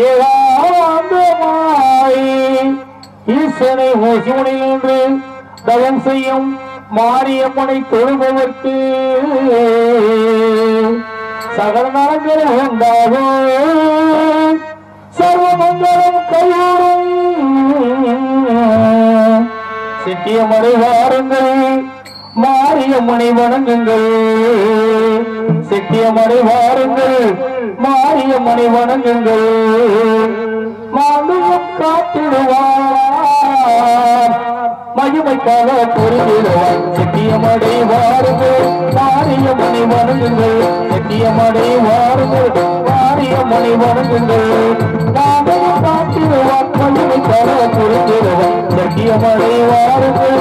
ஏகாந்தமாய் ஈசனை ஓசுமணில் என்று தவம் செய்யும் மாரியம்மனை தொழுபவர்க்கு சகல நலங்கள் உண்டாகும் சர்வமங்கலம் கைகூடும் சிட்டியமடை வாருங்கள் மாரியம்மனை வணங்குங்கள் சிட்டியமடை வாருங்கள் மாரியம்மனை வணங்குங்கள் மாமியம் காத்திடுவார் மகிமைக்காக பொருளிடுவார் சிட்டியமடை வாருங்கள் மாரியம்மனை வணங்குங்கள் சிட்டியமடை வாருங்கள் மாரியம்மனை வணங்குங்கள் மாமியம் காத்திடுவார் மகிமைக்காக பொருளிடுவார் சிட்டியமடை வாருங்கள்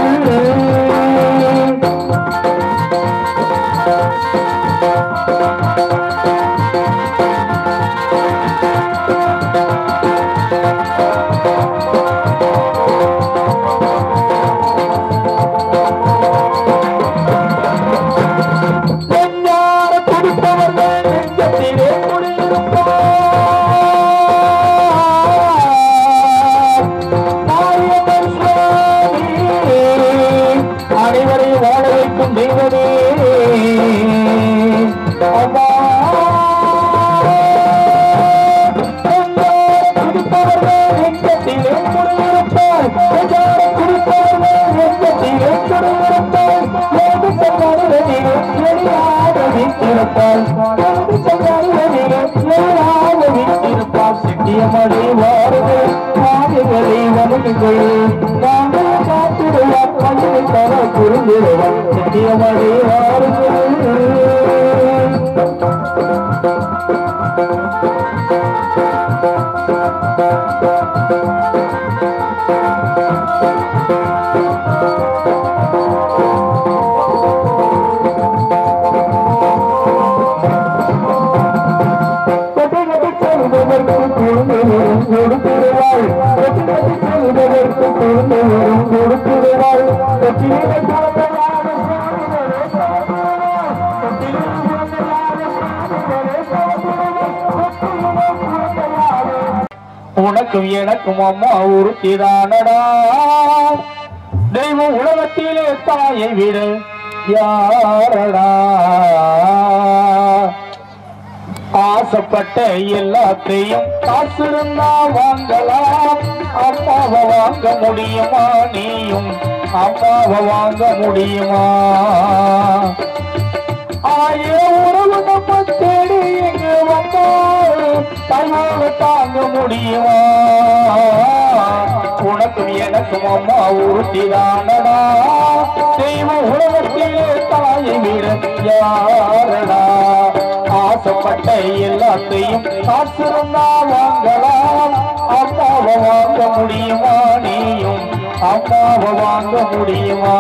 சிட்டியமடை வாருங்கள் மாரியங்களை வணங்குங்கள் நாங்கள் காத்திடுவார் மகிமை தர புரிந்திடுவார் சிட்டியமடை வாருங்கள் உனக்கும் எனக்கும் அம்மா ஒருத்திதானடா தெய்வம் உலகத்திலே தாயை விட யாரடா ஆசைப்பட்ட எல்லாத்தையும் காசு இருந்தா வாங்கலாம் அம்மாவை வாங்க முடியுமா நீயும் அம்மாவை வாங்க முடியுமா ஆயிரம் உறவு நம்ம தேடி எங்க வந்தா தாயோடு தாங்க முடியுமா உனக்கும் எனக்கும் அம்மா ஒருத்திதானடா தெய்வம் உலகத்திலே தாயை விட யாரடா ஆசைப்பட்ட எல்லாத்தையும் காசு இருந்தா வாங்கலாம் அம்மாவை வாங்க முடியுமா நீயும் அம்மாவை வாங்க முடியுமா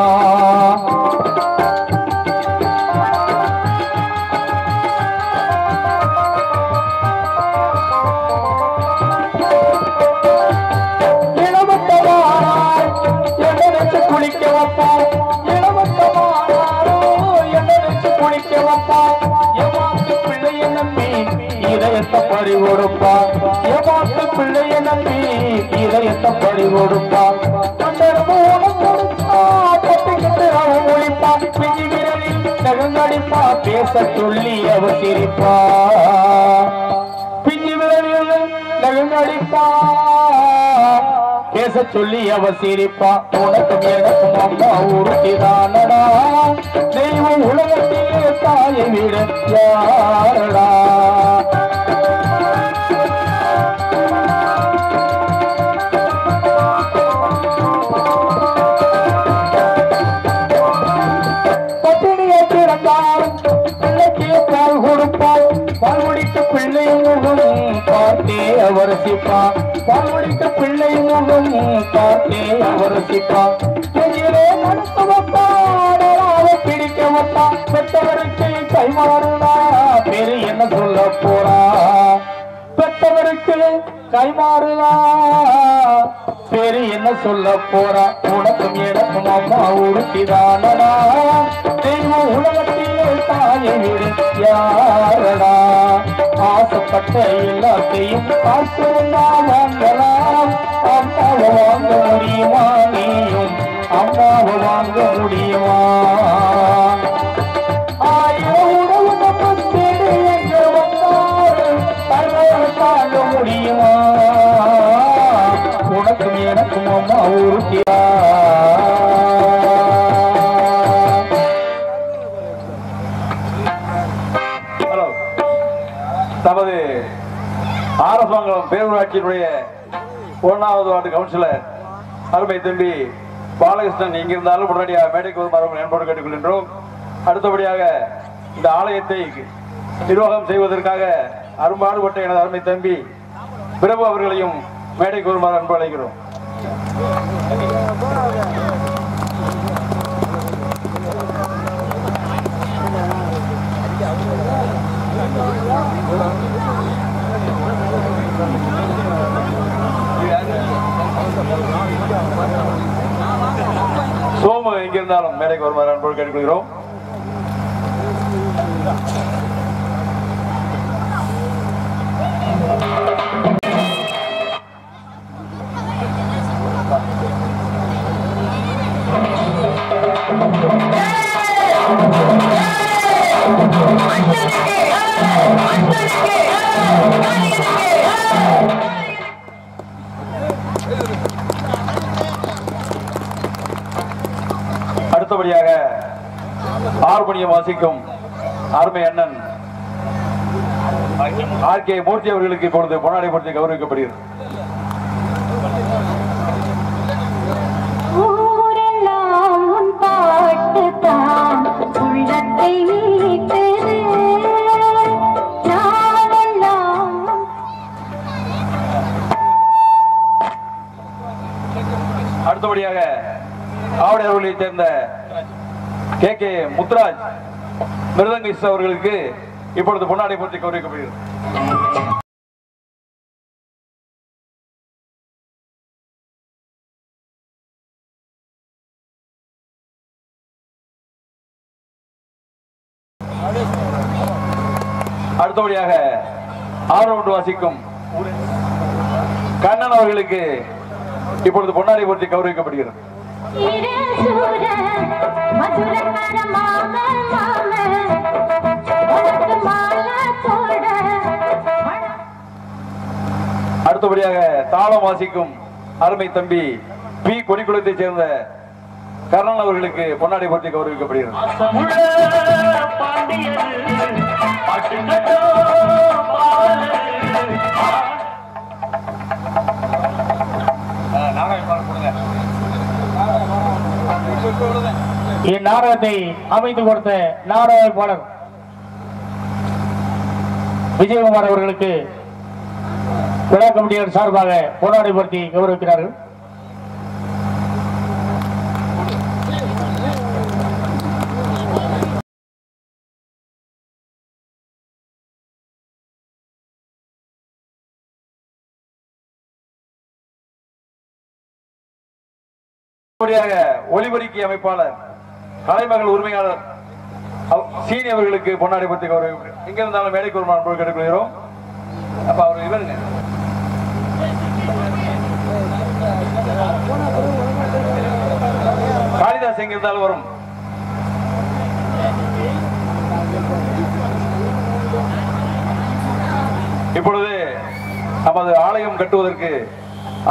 குளிக்க வைப்பான் இளவட்டமானாரோ என்னெடுத்து குளிக்க வைப்பான் ஏமாத்து பிள்ளைய நம்பி இதயத்தை பறி கொடுப்பான் ஏமாத்து பிள்ளைய நம்பி இதயத்தை பறி கொடுப்பான் அவன் ஒழிப்பான் பிஞ்சி விரலில் நகங்கடிப்பா பேச சொல்லி அவ சிரிப்பா பிஞ்சி விரலில் நகங்கடிப்பா பேச சொல்லி அவ சிரிப்பா உனக்கும் எனக்கும் அம்மா ஒருத்திதானடா தெய்வம் உலகத்திலே தாயை விட யாரடா பட்டினியை பிறந்தாலும் பிள்ளைக்கு பால் கொடுப்பாள் பால் குடிக்க பிள்ளை முகம் பார்த்தே அவர் சிப்பா பால் குடிக்க பிள்ளை முகம் பார்த்தே அவர் சிப்பா நெஞ்சிலே நடத்த வைப்பாடலாவை பிடிக்க வைப்பா பெற்றவருக்கு கைமாறுனா பேரு என்ன சொல்ல போறா பெற்றவருக்கு கைமாறுனா பேரு என்ன சொல்ல போறா உனக்கும் எனக்கும் அம்மா ஒருத்திதானடா தெய்வம் உலகத்திலே தாயை விட யாரடா ஆசைப்பட்ட எல்லாத்தையும் காசுன்னா வாங்கலாம். அம்மாவை வாங்க முடியுமா? நீயும் அம்மாவை வாங்க முடியுமா? ஆயிரம் உறவு நம்ம தேடி எங்க வந்தாரு தன்னால் தாங்க முடியுமா? உனக்கும் எனக்கும் அம்மா உறுதியா? நமது ஆரசமங்கலம் பேரூராட்சியினுடைய 1வது வார்டு கவுன்சிலர் அருமை தம்பி பாலகிருஷ்ணன் இங்கிருந்தாலும் உடனடியாக மேடைக்கு வருமாறு என்போடு கேட்டுக்கொள்கின்றோம். அடுத்தபடியாக இந்த ஆலயத்தை நிர்வாகம் செய்வதற்காக அரும்பாடுபட்ட எனது அருமை தம்பி பிரபு அவர்களையும் மேடைக்கு வருமாறு அன்பு அழைக்கிறோம். சோமு எங்கிருந்தாலும் மேடைக்கு வருமாறு அன்போடு கேட்டுக்கொள்கிறோம். அடுத்தபடியாக ஹார்மோனியம் வாசிக்கும் அருமை அண்ணன் ஆர்.கே. மூர்த்தி அவர்களுக்கு இப்பொழுது பொன்னாடை போர்த்தி கௌரவிக்கப்படுகிறது. அடுத்தபடியாக ஆவடையர்களை சேர்ந்த கே முத்துராஜ் மிருதங்க அவர்களுக்கு இப்பொழுது பொன்னாடை போர்த்தி கௌரவிக்கப்படுகிறது. அடுத்தபடியாக ஆரவுண்டு வாசிக்கும் கண்ணன் அவர்களுக்கு இப்பொழுது பொன்னாடை போர்த்தி கௌரவிக்கப்படுகிறது. அடுத்தபடியாக தாளம் வாசிக்கும் அருமை தம்பி பி கொடிக்குளத்தை சேர்ந்த கர்ணன் அவர்களுக்கு பொன்னாடை போர்த்தி கௌரவிக்கப்படுகிறது. இந்நாடகத்தை அமைத்து கொடுத்த நாடகப்பாளர் விஜயகுமார் அவர்களுக்கு விழா கமிட்டியார் சார்பாக பொன்னாடை போர்த்தி கௌரவிக்கிறார்கள். ஒலிபெருக்கி அமைப்பாளர் கலைமகள் உரிமையாளர் சீனி அவர்களுக்கு பொன்னாடை போர்த்தி கௌரவிக்கிறார். எங்க இருந்தாலும் மேடைக்கு ஒரு மாணவர் கேட்டுக்கொள்கிறோம். அப்ப அவர் இவருங்க காளிதாஸ் எங்க இருந்தாலும் வரும். இப்பொழுது நமது ஆலயம் கட்டுவதற்கு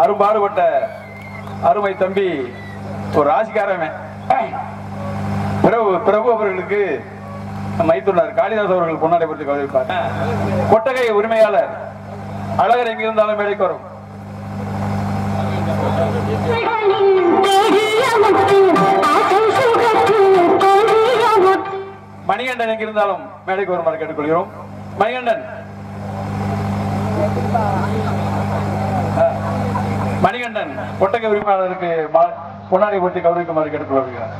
அரும்பாடுபட்ட அருமை தம்பி ஒரு ராசிக்காரன் பிரபு அவர்களுக்கு மைத்துனர் காளிதாஸ் அவர்கள் பொன்னாடை போர்த்தி கௌரவிப்பார். கொட்டகை உரிமையாளர் அழகர் எங்கிருந்தாலும் மேடைக்கு வரும். மணிகண்டன் எங்கிருந்தாலும் மேடைக்கு வருமாறு கேட்டுக்கொள்கிறோம். மணிகண்டன் மணிகண்டன் கொட்டகை உரிமையாளருக்கு பொன்னாடை போர்த்தி கௌரவிக்குமாறு கேட்டுக்கொள்கிறார்.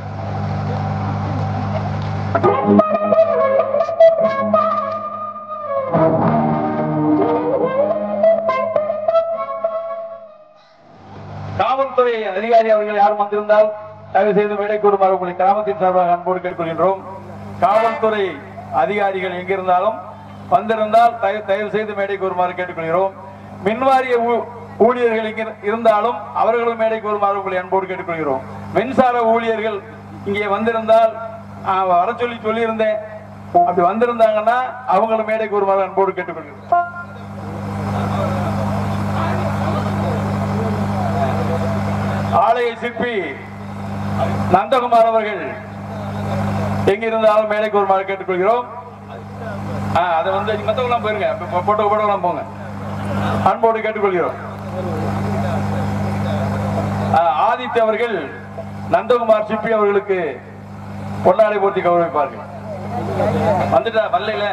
காவல்துறை அதிகாரி அவர்கள் யாரும் வந்திருந்தால் தயவு செய்து மேடைக்கு வருமாறு உங்களை கிராமத்தின் சார்பாக அன்போடு கேட்டுக்கொள்கின்றோம். காவல்துறை அதிகாரிகள் எங்கிருந்தாலும் வந்திருந்தால் தயவு செய்து மேடைக்கு வருமாறு கேட்டுக்கொள்கிறோம். மின்வாரிய ஊழியர்கள் இங்கே இருந்தாலும் அவர்களும் மேடைக்கு வருமாறு உங்களை அன்போடு கேட்டுக்கொள்கிறோம். மின்சார ஊழியர்கள் இங்கே வந்திருந்தால் வர சொல்லியிருந்தேன். அப்படி வந்திருந்தாங்கன்னா அவங்களும் மேடைக்கு வருமாறு அன்போடு கேட்டுக்கொள்கிறோம். ஆலய சிற்பி நந்தகுமார் அவர்கள் எங்கிருந்தாலும் மேடைக்கு வருமாறு கேட்டுக்கொள்கிறோம். அதை வந்து மற்றவங்களாம் போயிருங்க, போட்டோலாம் போங்க, அன்போடு கேட்டுக்கொள்கிறோம். ஆதித்ய அவர்கள் நந்தகுமார் சிப்பி அவர்களுக்கு பொன்னாடை போர்த்தி கௌரவிப்பார்கள். வந்துட்டா வரல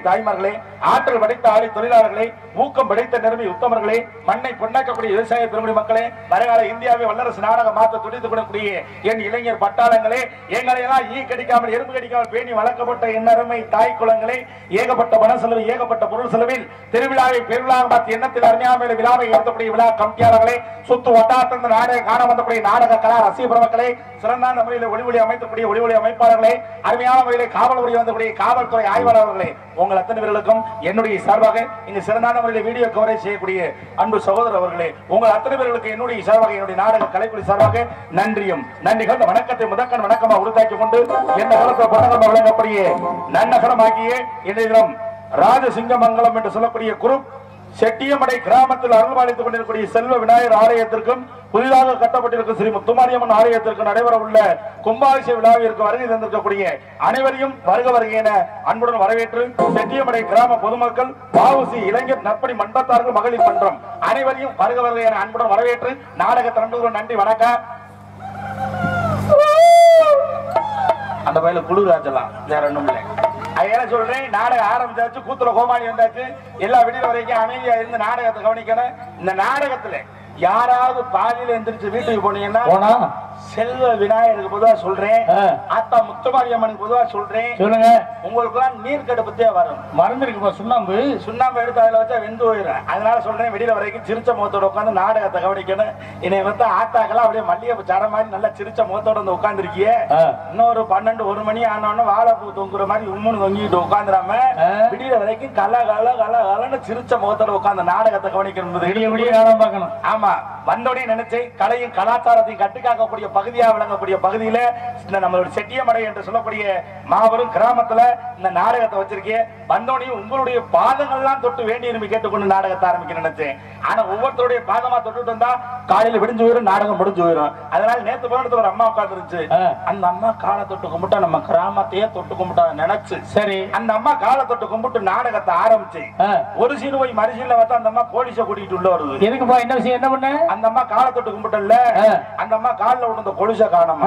தாய்மார்களே, ஆற்றல் படைத்த ஆலை தொழிலாளர்களே, ஊக்கம் படைத்த நிரம்பி உத்தமர்களே, மண்ணை பொன்னாக்கக்கூடிய விவசாய பெருங்குடி மக்களே, வருங்கால இந்தியாவை வல்லரசு நாடாக மாற்ற துடித்துக் கொள்ளக்கூடிய என் இளைஞர் பட்டாளங்களே, எங்களை எல்லாம் ஈ கடிக்காமல் எறும்பு கடிக்காமல் பேணி வளர்க்கப்பட்ட என் அருமை தாய் குளங்களே, ஏகப்பட்ட பண செலவு ஏகப்பட்ட பொருள் செலவில் திருவிழாவை பெருவிழாக மாற்றி எண்ணத்தில் அறிஞாமையில் விழாவை ஏற்றக்கூடிய விழா கமிட்டியாளர்களே, சுத்து வட்டாரத்திலிருந்து நாடக காண வந்தக்கூடிய நாடக கலா ரசிக மக்களே, சிறந்த முறையில் ஒளிவொலி அமைத்தக்கூடிய ஒளிவொலி அமைப்பாளர்களே, அருமையான முறையில் காவல் உரிய வந்தக்கூடிய காவல்துறை ஆய்வாளர்களே, உங்கள் அத்தனை பேர்களுக்கும் என்னுடைய சார்பாக இங்கு சிறந்த முறையில் வீடியோ கவரேஜ் செய்யக்கூடிய அன்பு சகோதரர் அவர்களே, உங்கள் அத்தனை பேர்களுக்கு என்னுடைய சார்பாக என்னுடைய நாடக கலைக்குழு சார்பாக நன்றியும் நன்றிகள் வணக்கத்தை முதற்கண் வணக்கமாக உறுத்தாக்கிக் கொண்டு என்ன காலத்தில் பொன்னகரம் வழங்கக்கூடிய நன்னகரமாகிய இன்றைய தினம் ராஜசிங்கமங்கலம் என்று சொல்லக்கூடிய குரூப் செட்டியமடை கிராமத்தில் அருள்பாலித்துக் கொண்டிருக்கூடிய செல்வ விநாயகர் ஆலயத்திற்கும் புதிதாக கட்டப்பட்டிருக்கும் ஸ்ரீ முத்துமாரியம்மன் ஆலயத்திற்கு நடைபெற உள்ள கும்பாபிஷேக விழாவிற்கு வருகை தந்திருக்கக்கூடிய அனைவரையும் வருக வருக என அன்புடன் வரவேற்று செட்டியமடை கிராம பொதுமக்கள் பாவுசி இளைஞர் நற்பணி மன்றத்தார்கள் மகளிர் மன்றம் அனைவரையும் வருக வருக என அன்புடன் வரவேற்று நாடகத்தை நண்பர்களுடன் நன்றி வணக்கம். அந்த வயல குழு ராஜலாம் வேற ஒண்ணும் இல்லை. என்ன சொல்றேன், நாடகம் ஆரம்பிச்சாச்சு, கூத்துல கோமாளி வந்தாச்சு, எல்லா விடிய வரைக்கும் அமைதியா இருந்து நாடகத்தை கவனிக்கணும். இந்த நாடகத்துல யாராவது பாதியில எந்திரிச்சு வீட்டுக்கு போனீங்கன்னா செல்வ விநாயகருக்கு பொதுவா சொல்றேன், ஆத்தா முத்துமாரி அம்மனுக்கு பொதுவா சொல்றேன். சொல்லுங்க. உங்களுக்கு எல்லாம் நீர் கடுப்பத்தே வரும். மருந்து இருக்குப்பா, சுண்ணாம்பு. சுண்ணாம்பு எடுத்து அதுல வச்சா வெந்து போயிடும். அதனால சொல்றேன், வெளியில வரைக்கும் சிரிச்ச முகத்தோட உட்காந்து நாடகத்தை கவனிக்கணும். என்னை வந்து ஆத்தாக்கெல்லாம் அப்படியே மல்லிகைப்பூ சட மாதிரி நல்லா சிரிச்ச முகத்தோட வந்து உட்காந்துருக்கியே. இன்னொரு 12-1 மணி ஆனோன்னு வாழைப்பூ தொங்குற மாதிரி உம்முன்னு தொங்கிட்டு உட்காந்துடாம விடியில வரைக்கும் கலன்னு சிரிச்ச முகத்தோட உட்காந்து நாடகத்தை கவனிக்கணும். பார்க்கணும். ஆமா, வந்தோடனே நினைச்சேன், கலையும் கலாச்சாரத்தையும் கட்டுக்காக்கக்கூடிய பகுதியா விளங்கக்கூடிய பகுதியில இந்த நம்மளுடைய செட்டியமடை என்று சொல்லக்கூடிய மாபெரும் கிராமத்துல இந்த நாடகத்தை வச்சிருக்கேன். வந்தோடனே உங்களுடைய பாதங்கள்லாம் தொட்டு வேண்டி விரும்பி கேட்டுக்கொண்டு நாடகத்தை ஆரம்பிக்க நினைச்சேன். ஆனா ஒவ்வொருத்தருடைய பாதமா தொட்டுட்டு வந்தா காலையில விடிஞ்சு போயிடும், நாடகம் முடிஞ்சு போயிடும். அதனால நேத்து போனதுல ஒரு அம்மா உட்காந்துருச்சு. அந்த அம்மா காலை தொட்டு கும்பிட்டா நம்ம கிராமத்தையே தொட்டு கும்பிட்டா நினைச்சு, சரி அந்த அம்மா காலை தொட்டு கும்பிட்டு நாடகத்தை ஆரம்பிச்சு ஒரு சீனு போய் மறுசீன்ல பார்த்தா அந்த அம்மா போலீஸ கூட்டிட்டு உள்ள வருது. எதுக்குப்பா, என்ன விஷயம், என்ன பண்ண? அந்த அம்மா காலை தொட்டு கும்பிட்டல, அந்த அம்மா காலில் விழுந்த கொலுச காணாம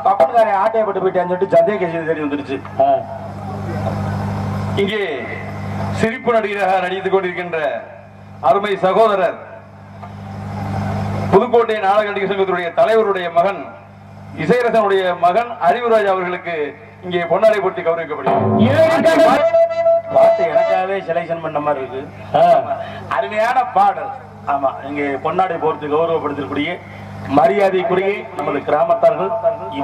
பப்பன்காரன் ஆட்டையப்பட்டு போயிட்டேன்னு சொல்லிட்டு சந்தேக கேசி தெரிய வந்துருச்சு. இங்கே சிரிப்பு நடிகராக நடித்துக் கொண்டிருக்கின்ற அருமை சகோதரர் புதுக்கோட்டை நாடக நடிகர் சங்கத்தினுடைய தலைவருடைய மகன், இசைரசனுடைய மகன் அறிவுராஜ் அவர்களுக்கு இங்கே பொன்னாடை போட்டி கௌரவிக்கப்படுகிறது. பாட்டு எனக்காகவே செலக்ஷன் பண்ண மாதிரி இருக்கு. அருமையான பாடல். ஆமா, இங்கே பொன்னாடை போர்த்து கௌரவப்படுத்தக்கூடிய மரியாதைக்குரிய நமது கிராமத்தார்கள்,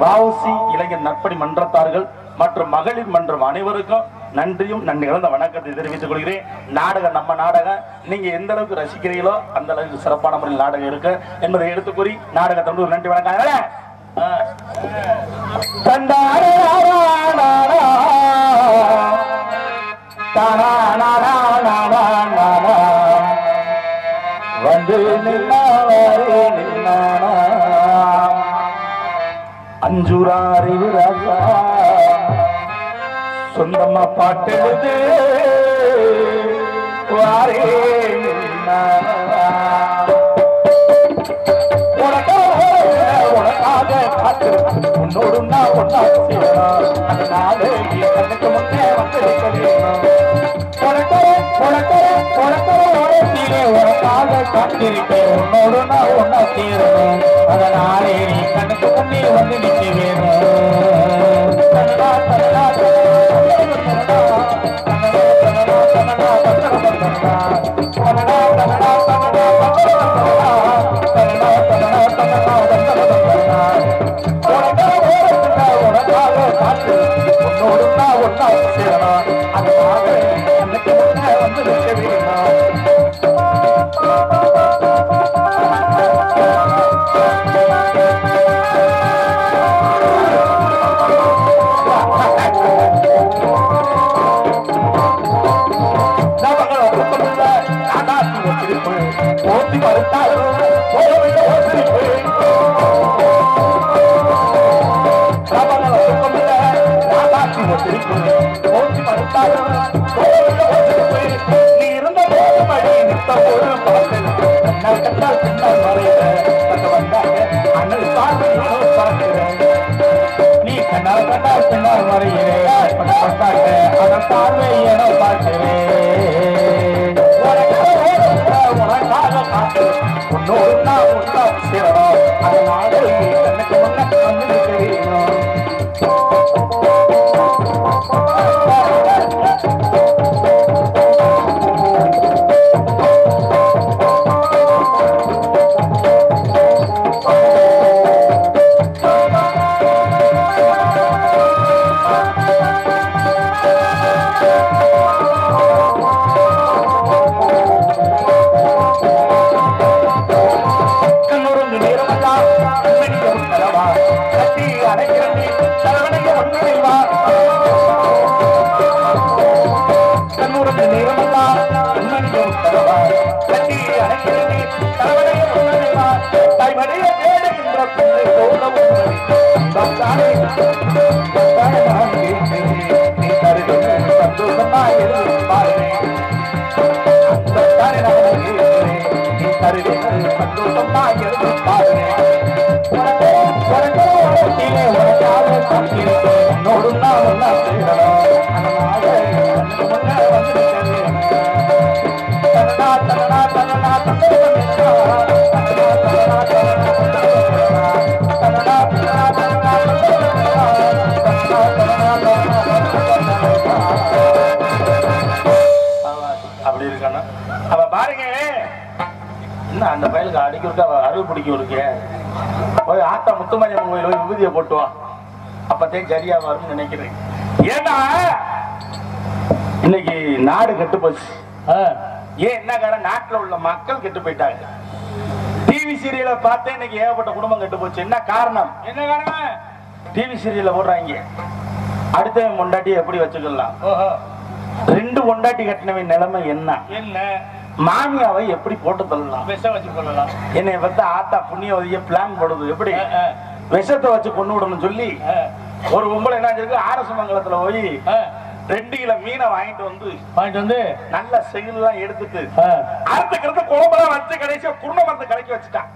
வாவுசி இளைஞர் நற்பணி மன்றத்தார்கள் மற்றும் மகளிர் மன்றம் அனைவருக்கும் நன்றியும் நன்றி கலந்த வணக்கத்தை தெரிவித்துக் கொள்கிறேன். நாடகம் நம்ம நாடகம், நீங்க எந்த அளவுக்கு ரசிக்கிறீங்களோ அந்த அளவுக்கு சிறப்பான முறையில் நாடகம் இருக்கு என்பதை எடுத்து கூறி நாடகத்தை ஒரு நன்றி வணக்கம். வந்து அஞ்சுராரி ராஜா சொந்தமா பாட்டெழுது வாரே உனக்காக காத்து உன்னோடு நான் ஒன்னா செய்யணும். அதனால கண்ணுக்கு முன்னே வந்து உனக்காக காத்திருக்கேன். உன்னோடு நான் ஒன்னா சேரணும். அதனாலே நீ கண்ணுக்கு முன்னே வந்து நிற்க வேணும். உனக்காக காத்து உன்னோடு நான் ஒன்னா சேரணும். அதனால கண்ணுக்கு முன்னே வந்து நிற்க வேணும். ஓட்டி மறுத்தாலும் நீ இருந்த போது மழை நித்த ஒரு பாசல் கண்ணால் கண்டால் பின்னால் மறைந்த வந்தாங்க அண்ணல் பார்வையோடு பார்க்கிறேன். நீ கண்ணால் கண்டால் பின்னால் மறைகிறேன் பட்டாங்க அதன் பார்வையோட பார்க்கிறேன். உனக்காக காத்து உன்னோடு நான் ஒன்றா சேரணும். அதனால கண்ணுக்கு முன்ன வந்து தெரியணும். Canada அப்படி இருக்கானா அவ பாருங்க என்ன அந்த பயலுக்கு அடிக்கிறதுக்கு அவ அருள் பிடிக்க இருக்கு போய் ஆத்தா முத்துமாரியம்மன் கோயில் போய் விபூதியை போட்டுவா அப்பத்தே சரியா வரும்னு நினைக்கிறேன் ஏன்னா இன்னைக்கு நாடு கெட்டு போச்சு ஏன் என்ன காரணம் நாட்டுல உள்ள மக்கள் கெட்டு போயிட்டாங்க டிவி சீரியலை பார்த்தே இன்னைக்கு ஏகப்பட்ட குடும்பம் கெட்டு போச்சு என்ன காரணம் டிவி சீரியல போடுறாங்க அடுத்த முண்டாட்டி எப்படி வச்சுக்கலாம் ரெண்டு முண்டாட்டி கட்டினவன் நிலைமை என்ன மாமியாவை எப்படி போட்டு தள்ளலாம் விஷம் வச்சு கொள்ளலாம் என்னை வந்து ஆத்தா புண்ணியவதிய பிளான் போடுது எப்படி விஷத்தை வச்சு கொண்டு விடணும்னு சொல்லி ஒரு பொம்பளை என்ன இருக்கு ஆர்எஸ் மங்கலத்துல போய் 2 கிலோ மீனை வாங்கிட்டு வந்து நல்ல செகிலாம் எடுத்துட்டு அறுத்துக்கிறது குழம்புலாம் வச்சு கடைசியா குருணை மருந்து கலக்கி வச்சுட்டான்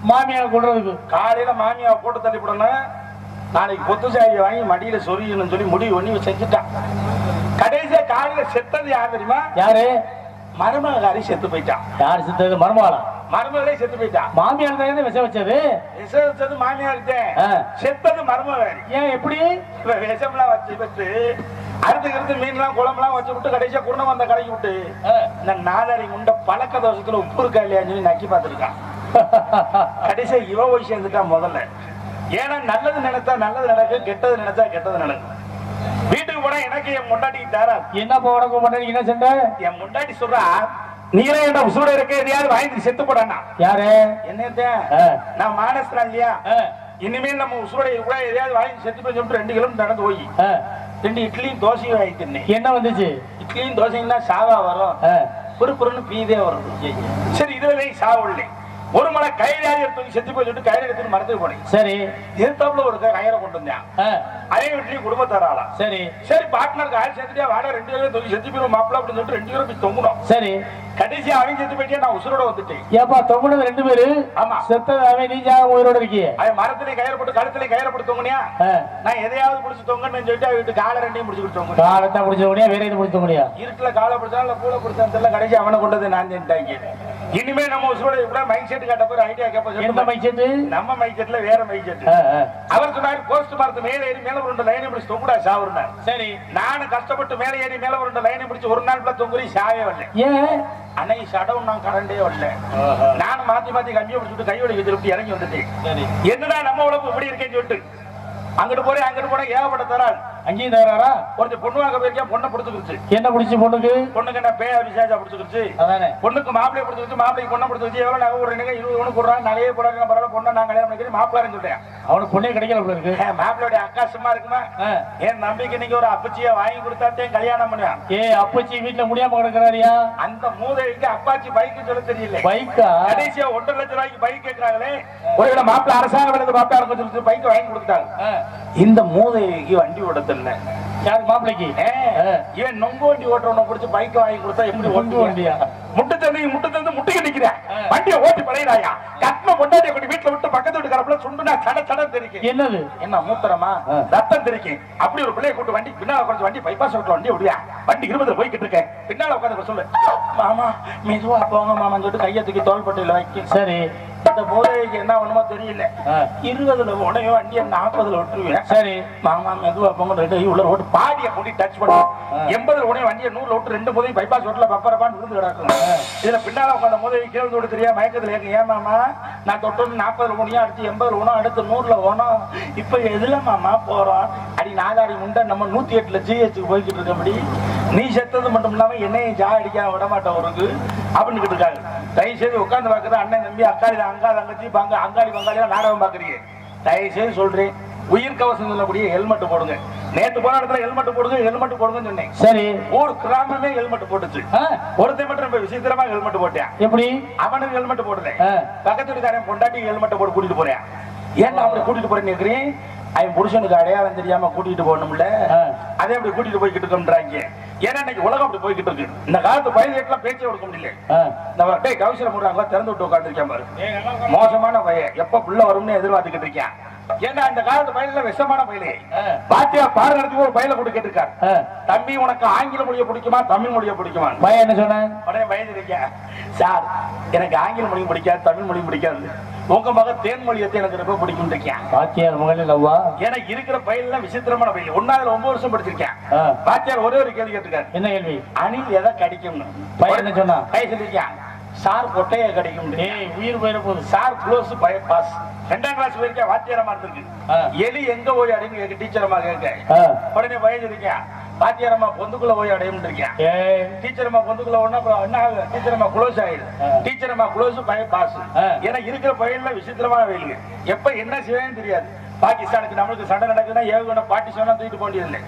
மாமியார் கொள்றதுக்கு காலையில மாமியாவை போட்டு தள்ளி விடணும் நாளைக்கு பொத்து சாரியை வாங்கி மடியில சொரியணும்னு சொல்லி முடிவு பண்ணி செஞ்சுட்டான் கடைசியா காலையில செத்தது யார் தெரியுமா யாரு மருமகாரி செத்து போயிட்டான் யாரு செத்தது மருமகளா மருமகளே செத்து போயிட்டான் மாமியார் தான் விஷம் வச்சது விஷம் வச்சது மாமியார்கிட்ட செத்தது மருமகாரி ஏன் எப்படி விஷம்லாம் வச்சு அறுத்து மீன்லாம் குழம்புலாம் வச்சு விட்டு கடைசியா குருணை வந்த கடைக்கு விட்டு இந்த நாதாரி முண்ட பழக்க தோசத்துல உப்பு இருக்கா இல்லையான்னு சொல்லி நக்கி பார்த்துருக்கான் கடைசியா இவ போய் சேர்ந்துட்டான் முதல்ல ஏன்னா நல்லது நினைச்சா நல்லது நடக்கும் கெட்டது நினைச்சா கெட்டது நடக்கும் வீட்டுக்கு போனா எனக்கு என் முண்டாட்டி தாரா என்ன உனக்கு முன்னாடி என்ன செஞ்ச என் முண்டாட்டி சொல்றா நீரே என்ன உசுரோட இருக்க எதையாவது வாங்கி செத்து போடானா யாரு என்னத்த நான் மானஸ்தான் இல்லையா இனிமேல் நம்ம உசுரோட கூட எதையாவது வாங்கி செத்து போய் சொல்லிட்டு 2 கிலோமீட்டர் நடந்து போய் 2 இட்லியும் தோசையும் வாங்கி தின்னேன் என்ன வந்துச்சு இட்லியும் தோசையும் தான் சாவா வரும் புறுப்புறுன்னு பீதே வரும் சரி இதுல சாவு இல்லை ஒரு மலை கயிறாடி எடுத்து செத்து போய் சொல்லிட்டு கயிறு எடுத்து மரத்துக்கு போனேன் சரி எதிர்த்தாப்புல ஒரு கயிறை கொண்டு வந்தேன் அதே வீட்லயும் குடும்பத்தாராளா சரி சரி பார்ட்னருக்கு ஆள் சேர்த்துட்டே வாட 2 பேரும் தொழில் செத்து போயிடும் மாப்பிள்ள அப்படின்னு சொல்லிட்டு 2 பேரும் போய் தொங்கணும் சரி கடைசி அவன் செத்து போயிட்டே நான் உசுரோட வந்துட்டேன் ஏப்பா தொங்குனது 2 பேரு ஆமா செத்தது அவன் நீ உயிரோட இருக்கிய அவன் மரத்திலே கயிறு போட்டு கழுத்திலே கயிறு போட்டு தொங்குனியா நான் எதையாவது பிடிச்சி தொங்கன்னு சொல்லிட்டு அவன் வீட்டு காலை 2ஐயும் பிடிச்சிட்டு தொங்க காலத்தை பிடிச்ச முடியா வேற எது பிடிச்ச முடியா இருட்டுல காலை பிடிச்சா இல்ல கூட பிடிச்சான்னு தெரியல கடைசி அவனை கொண்டது நான் செஞ்சுட்டாங்க இனிமே நம்ம உசுரோட கூட மைக் செட் காட்ட போய் ஐடியா எந்த மைக் செட் நம்ம மைக் செட்ல வேற மைக் செட் அவர் சொன்னாரு போஸ்ட் மரத்து மேல ஏறி மேல ஒரு லைனை பிடிச்சி தொங்குடா சாவுறா சரி நானும் கஷ்டப்பட்டு மேல ஏறி மேல ஒரு லைனை பிடிச்சி ஒரு நாள் தொங்குறி சாவே வரல ஏன் அன்னைக்கு சடவும் நான் கரண்டே வரல நானும் மாத்தி கம்பியை பிடிச்சிட்டு கை வலி வச்சுட்டு இறங்கி வந்துட்டேன் என்னடா நம்ம உழப்பு இப்படி இருக்கேன்னு சொல்லிட்டு அங்கிட்டு போனா ஏகப்பட்ட தராள் அங்கேயும் தராரா ஒருத்தர் பொண்ணு வாங்க போயிருக்கேன் பொண்ணை பிடிச்சிருச்சு என்ன பிடிச்சி பொண்ணுக்கு என்ன பேயா விசேஷா பிடிச்சிருச்சு அதானே பொண்ணுக்கு மாப்பிளைய பிடிச்சிருச்சு மாப்பிளைக்கு பொண்ணை பிடிச்சிருச்சு எவ்வளவு நகை விடுறீங்க 20 ஒண்ணு போடுறாங்க நகையே போடுறாங்க பரவாயில்ல பொண்ணை நான் கல்யாணம் பண்ணிக்கிறேன் மாப்பிள்ளாருன்னு சொல்றேன் அவனுக்கு பொண்ணே கிடைக்கல இருக்கு மாப்பிள்ளையோட அக்கா சும்மா இருக்குமா என் நம்பிக்கை நீங்க ஒரு அப்பச்சியை வாங்கி கொடுத்தாத்தே கல்யாணம் பண்ணுவேன் அப்பச்சி வீட்டுல முடியாம கிடக்குறாரியா அந்த மூதைக்கு அப்பாச்சி பைக்கு சொல்ல தெரியல பைக்கா கடைசியா 1.5 லட்சம் ரூபாய்க்கு பைக் கேட்கறாங்களே ஒரு மாப்பிள்ள அரசாங்க வேலை மாப்பிள்ள இருக்கும் பைக் வாங்கி கொடுத்தாங்க இந்த மூதைக்கு வண்டி ஓட்ட தெரியல யாருக்கு மாப்பிளைக்கு இவன் நொங்கு வண்டி ஓட்டுறவனை பிடிச்சி பைக் வாங்கி கொடுத்தா எப்படி ஓட்டு வண்டியா முட்டு தந்து முட்டுக்கு நிக்கிறேன் வண்டியை ஓட்டி பழையிறாயா கட்டின பொண்டாட்டிய கொண்டு வீட்டுல விட்டு பக்கத்து வீட்டுக்காரப்புல சுண்டுனா சட தெரிக்கும் என்னது என்ன மூத்திரமா ரத்தம் தெரிக்கும் அப்படி ஒரு பிள்ளைய கூட்டு வண்டி பின்னால கொஞ்சம் வண்டி பைபாஸ் ஓட்டுற வண்டி விடுவியா வண்டி 20 போய்கிட்டு இருக்கேன் பின்னால உட்காந்து சொல்லு மாமா மெதுவா போங்க மாமான்னு சொல்லிட்டு கையை தூக்கி தோள்பட்டையில வைக்கும் சரி இந்த போதைக்கு என்ன ஒண்ணுமோ தெரியல 20ல உடைய வண்டியை 40ல விட்டுருவேன் சரி மாமா மெதுவா போங்க உள்ள ரோட்டு பாடியை கூட்டி டச் பண்ணும் 80ல உடைய வண்டியை 100ல விட்டு 2 போதையும் பைபாஸ் ரோட்ல பப்பரப்பான்னு விழுந்து கிடக்கும் இதுல பின்னால உட்காந்த போதை கீழே விட்டு தெரியா மயக்கத்துல இருக்கு ஏன் மாமா நான் தொட்டு 40ல உனியும் அடுத்து 80ல உணம் அடுத்து 100ல உணம் இப்ப எதுல மாமா போறோம் அடி நாதாடி முண்டை நம்ம 108ல ஜிஹெச்சுக்கு போய்கிட்டு இருக்கபடி நீ செத்தது மட்டும் இல்லாம என்னையும் ஜா அடிக்க விட மாட்டேன் உனக்கு அப்படின்னு இருக்காங்க தயவு செய்து உட்காந்து பாக்குற அண்ணன் தம்பி அக்காளி அங்கா தங்கச்சி அங்காளி பங்காளி நாடகம் பாக்குறீங்க தயவு செய்து சொல்றேன் உயிர் கவசம் சொல்லக்கூடிய ஹெல்மெட் போடுங்க நேத்து போன இடத்துல ஹெல்மெட் போடுங்கன்னு சொன்னேன் சரி ஒரு கிராமமே ஹெல்மெட் போட்டுச்சு ஒருத்தன் மட்டும் ரொம்ப விசித்திரமா ஹெல்மெட் போட்டேன் எப்படி அவனுக்கு ஹெல்மெட் போடல பக்கத்து வீட்டுக்காரன் பொண்டாட்டி ஹெல்மெட் போட்டு கூட்டிட்டு போறேன் ஏன் அப்படி கூட்டிட்டு போறேன்னு கேக்குறேன் அவன் புருஷனுக்கு அடையாளம் தெரியாம கூட்டிட்டு போகணும்ல அதே அப்படி கூட்டிட்டு போய்கிட்டு இருக்கோம்ன்றாங்க ஏன்னா இன்னைக்கு உலகம் அப்படி போய்கிட்டு இருக்கு இந்த காலத்து பயிரெல்லாம் பேச்சே கொடுக்க முடியல நம்ம கவுசில போடுறாங்க திறந்து விட்டு உட்காந்துருக்கேன் பாரு மோசமான பையன் எப்ப புள்ள வரும்னு எதிர்பார்த்துக்கிட்டு இருக்கேன் ஏன்னா இந்த காலத்து பயில விஷமான பயிலே பாத்தியா பாரு நடத்தி ஒரு பயில கூட கேட்டிருக்காரு தம்பி உனக்கு ஆங்கில மொழியை பிடிக்குமா தமிழ் மொழியை பிடிக்குமா பையன் என்ன சொன்ன உடனே பயந்து இருக்கேன் சார் எனக்கு ஆங்கில மொழியும் பிடிக்காது தமிழ் மொழியும் பிடிக்காது உங்க மக தேன்மொழியத்தை எனக்கு ரொம்ப பிடிக்கும் இருக்கேன். பாத்தியார் மகளிர் லவ்வா? எனக்கு இருக்கிற பயில விசித்திரமான பயில். 1வது 9 வருஷம் படிச்சிருக்கேன். பாத்தியார் ஒரே ஒரு கேள்வி கேட்டிருக்காரு. என்ன கேள்வி? அணில் எதை கடிக்கும்னு பையன் என்ன சொன்னா? பையன் சொல்லிருக்கேன் சார் கொட்டைய கடிக்கும். உயிர் போயிட போகுது. Sir close pass. 2ஆம் கிளாஸ் வரைக்கும் வாத்தியாரமா இருக்கு. எலி எங்க போய் அடையும் கேட்க டீச்சரமா கேட்க உடனே பையன் சொல்லிருக்கேன் வாத்தியாரமா பொந்துக்குள்ள போய் அடையும் இருக்கேன். டீச்சரமா பொந்துக்குள்ள ஒன்னா என்ன ஆகுது? டீச்சரமா க்ளோஸ் ஆயிடுது. டீச்சரமா க்ளோஸ் பையன் பாஸ். ஏன்னா இருக்கிற பையன்ல விசித்திரமான வெயிலுங்க. எப்ப என்ன செய்வேன்னு தெரியாது. பாகிஸ்தானுக்கு நம்மளுக்கு சண்டை நடக்குதுன்னா ஏவுகணை பாட்டி சொன்னா தூக்கிட்டு போண்டியதில்லை.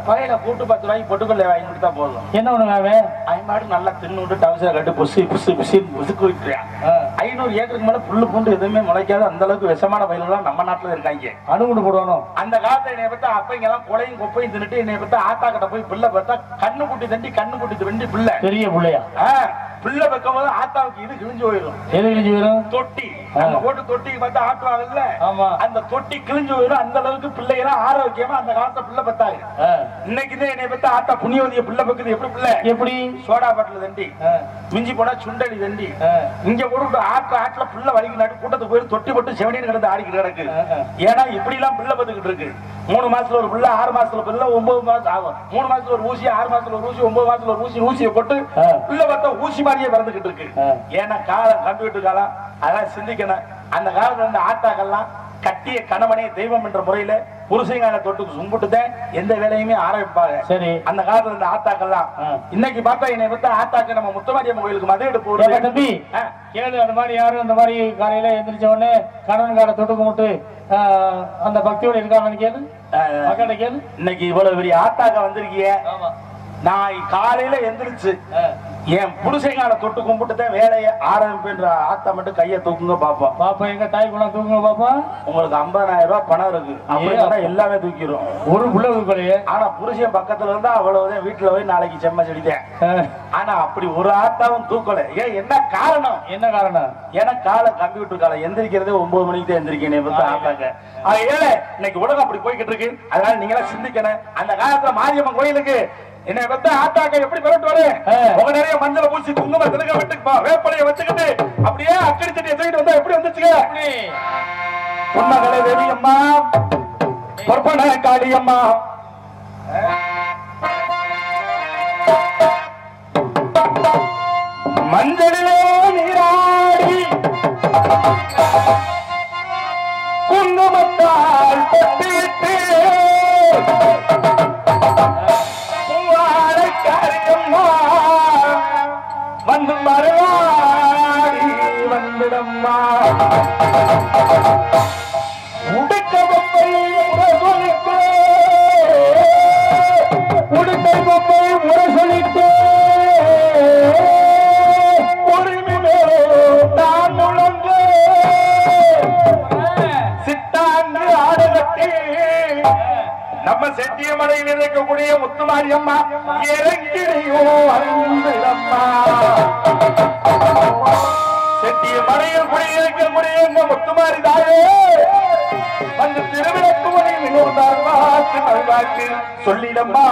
பையனை கூட்டு 10 ரூபாய்க்கு பொட்டுக்கல்ல வாங்கி கொடுத்தா போதும். என்ன பண்ணுங்க? மாடு நல்லா தின்னு டவுசரை கட்டு புசு புசு புசு புசுக்கு விட்டுறான். 500 ஏக்கருக்கு மேல புல்லு பூண்டு எதுவுமே முளைக்காது. அந்த அளவுக்கு விஷமான பயிர்கள்லாம் நம்ம நாட்டுல இருக்காங்க. அணுகுண்டு போடணும். அந்த காலத்துல என்னை பார்த்தா அப்பைங்க எல்லாம் கொலையும் கொப்பையும் தின்னுட்டு என்னை பார்த்தா ஆத்தா கிட்ட போய் பிள்ளை பார்த்தா கண்ணு குட்டி தண்டி கண்ணு குட்டி ரெண்டு பிள்ளை பெரிய பிள்ளையா பிள்ளை வைக்கும் போது ஆத்தாவுக்கு இது கிழிஞ்சு போயிடும். எது கிழிஞ்சு போயிடும்? தொட்டி. அந்த போட்டு தொட்டிக்கு பார்த்தா ஆட்டுவாங்கல்ல, அந்த தொட்டி கிழிஞ்சு போயிடும். அந்த அளவுக்கு பிள்ளைகளாம் ஆரோக்கியமா அந்த காலத்துல பிள்ளை பத்தாங்க. இன்னைக்கு என்னை பார்த்தா ஆத்தா புண்ணியவதிய பிள்ளை பக்குது. எப்படி பிள்ளை? எப்படி? சோடா பாட்டில் தண்டி, மிஞ்சி போனா சுண்டலி தண்டி. இங்க கூட ஆட்டுல பிள்ளை வலிக்கு நாட்டு கூட்டத்துக்கு போயிட்டு தொட்டி போட்டு செவனின்னு கிடந்து ஆடிக்கிட்டு கிடக்கு. ஏன்னா இப்படி எல்லாம் பிள்ளை பத்துக்கிட்டு இருக்கு. 3 மாசத்துல ஒரு பிள்ளை, 6 மாசத்துல பிள்ளை, 9 மாசம் ஆகும். 3 மாசத்துல ஒரு ஊசி, 6 மாசத்துல ஒரு ஊசி, 9 மாசத்துல ஒரு ஊசி. ஊசியை போட்டு பிள்ளை பார்த்தா ஊசி மாதிரியே பிறந்துகிட்டு இருக்கு. ஏன்னா காலம் கம்ப்யூட்டர் காலம். அதான் சிந்திக்கணும். அந்த காலத்துல இருந்த ஆத்தாக்கள்லாம் கட்டிய கணவனே தெய்வம் என்ற முறையில புருஷங்கால தொட்டு கும்பிட்டுதான் எந்த வேலையுமே ஆரம்பிப்பாங்க. சரி, அந்த காலத்துல இருந்த ஆத்தாக்கள்லாம் இன்னைக்கு பார்த்தா என்னை பார்த்தா ஆத்தாக்க நம்ம முத்தமாரியம்மன் கோயிலுக்கு மத எடுப்பு போடுறது தம்பி கேளு. அந்த மாதிரி யாரும் அந்த மாதிரி காலையில எந்திரிச்ச உடனே கணவன் கால தொட்டு கும்பிட்டு அந்த பக்தியோட இருக்காங்கன்னு கேளு. மக்கள்கிட்ட கேளு. இன்னைக்கு இவ்வளவு பெரிய ஆத்தாக்க வந்திருக்கிய. நான் காலையில எந்திரிச்சு என் புருஷங்கால தொட்டு கும்பிட்டுதான் வேலையை ஆரம்பின்ற ஆத்தா மட்டும் கையை தூக்குங்க பாப்பா. பாப்பா எங்க தாய் குணம் தூக்குங்க பாப்பா. உங்களுக்கு 50,000 ரூபாய் பணம் இருக்கு. அப்படின்னா எல்லாமே தூக்கிடும். ஒரு புள்ள தூக்கலையே. ஆனா புருஷன் பக்கத்துல இருந்தா அவ்வளவுதான். வீட்டுல போய் நாளைக்கு செம்ம செடித்தேன். ஆனா அப்படி ஒரு ஆத்தாவும் தூக்கல. ஏன் என்ன காரணம்? என்ன காரணம்? ஏன்னா காலம் கம்ப்யூட்டர் காலம். எந்திரிக்கிறதே 9 மணிக்கு தான் எந்திரிக்கணும் ஆத்தாங்க. ஏழை இன்னைக்கு உலகம் அப்படி போய்கிட்டு இருக்கு. அதனால நீங்க எல்லாம் சிந்திக்கணும். அந்த காலத்துல மாரியம்மன் கோயிலுக்கு என்ன பத்த ஆத்தாக்க எப்படி விரட்டு வரு? உங்க நிறைய மஞ்சள் பூசி குங்கும திலக விட்டுப்பா வேப்பலைய வச்சுக்கிட்டு அப்படியே அக்கடி சட்டியை தூக்கிட்டு வந்தா எப்படி வந்துச்சுங்க? பொன்னகலை தேவியம்மா, பொற்பன காளியம்மா, மஞ்சளிலே நீராடி குங்குமத்தால் தொட்டிட்டு வந்து மறுவாடி வந்திடம்மா. உடுக்க பொம்மை முரசொலிட்டு, உடுக்கை பொம்மை முரசொலிட்டு உரிமையே தான் முழங்கு சித்தாண்டு ஆடகட்டி நம்ம செட்டியமலையில் இருக்கக்கூடிய முத்துமாரியம்மா இறங்கிடையோ அறிந்தம்மா. செட்டியமலையில் குடியிருக்கக்கூடிய இந்த முத்துமாரி தாயே அந்த திருவிளக்கு மணியில் இன்னொரு நல்வாக்கு சொல்லிடம்மா.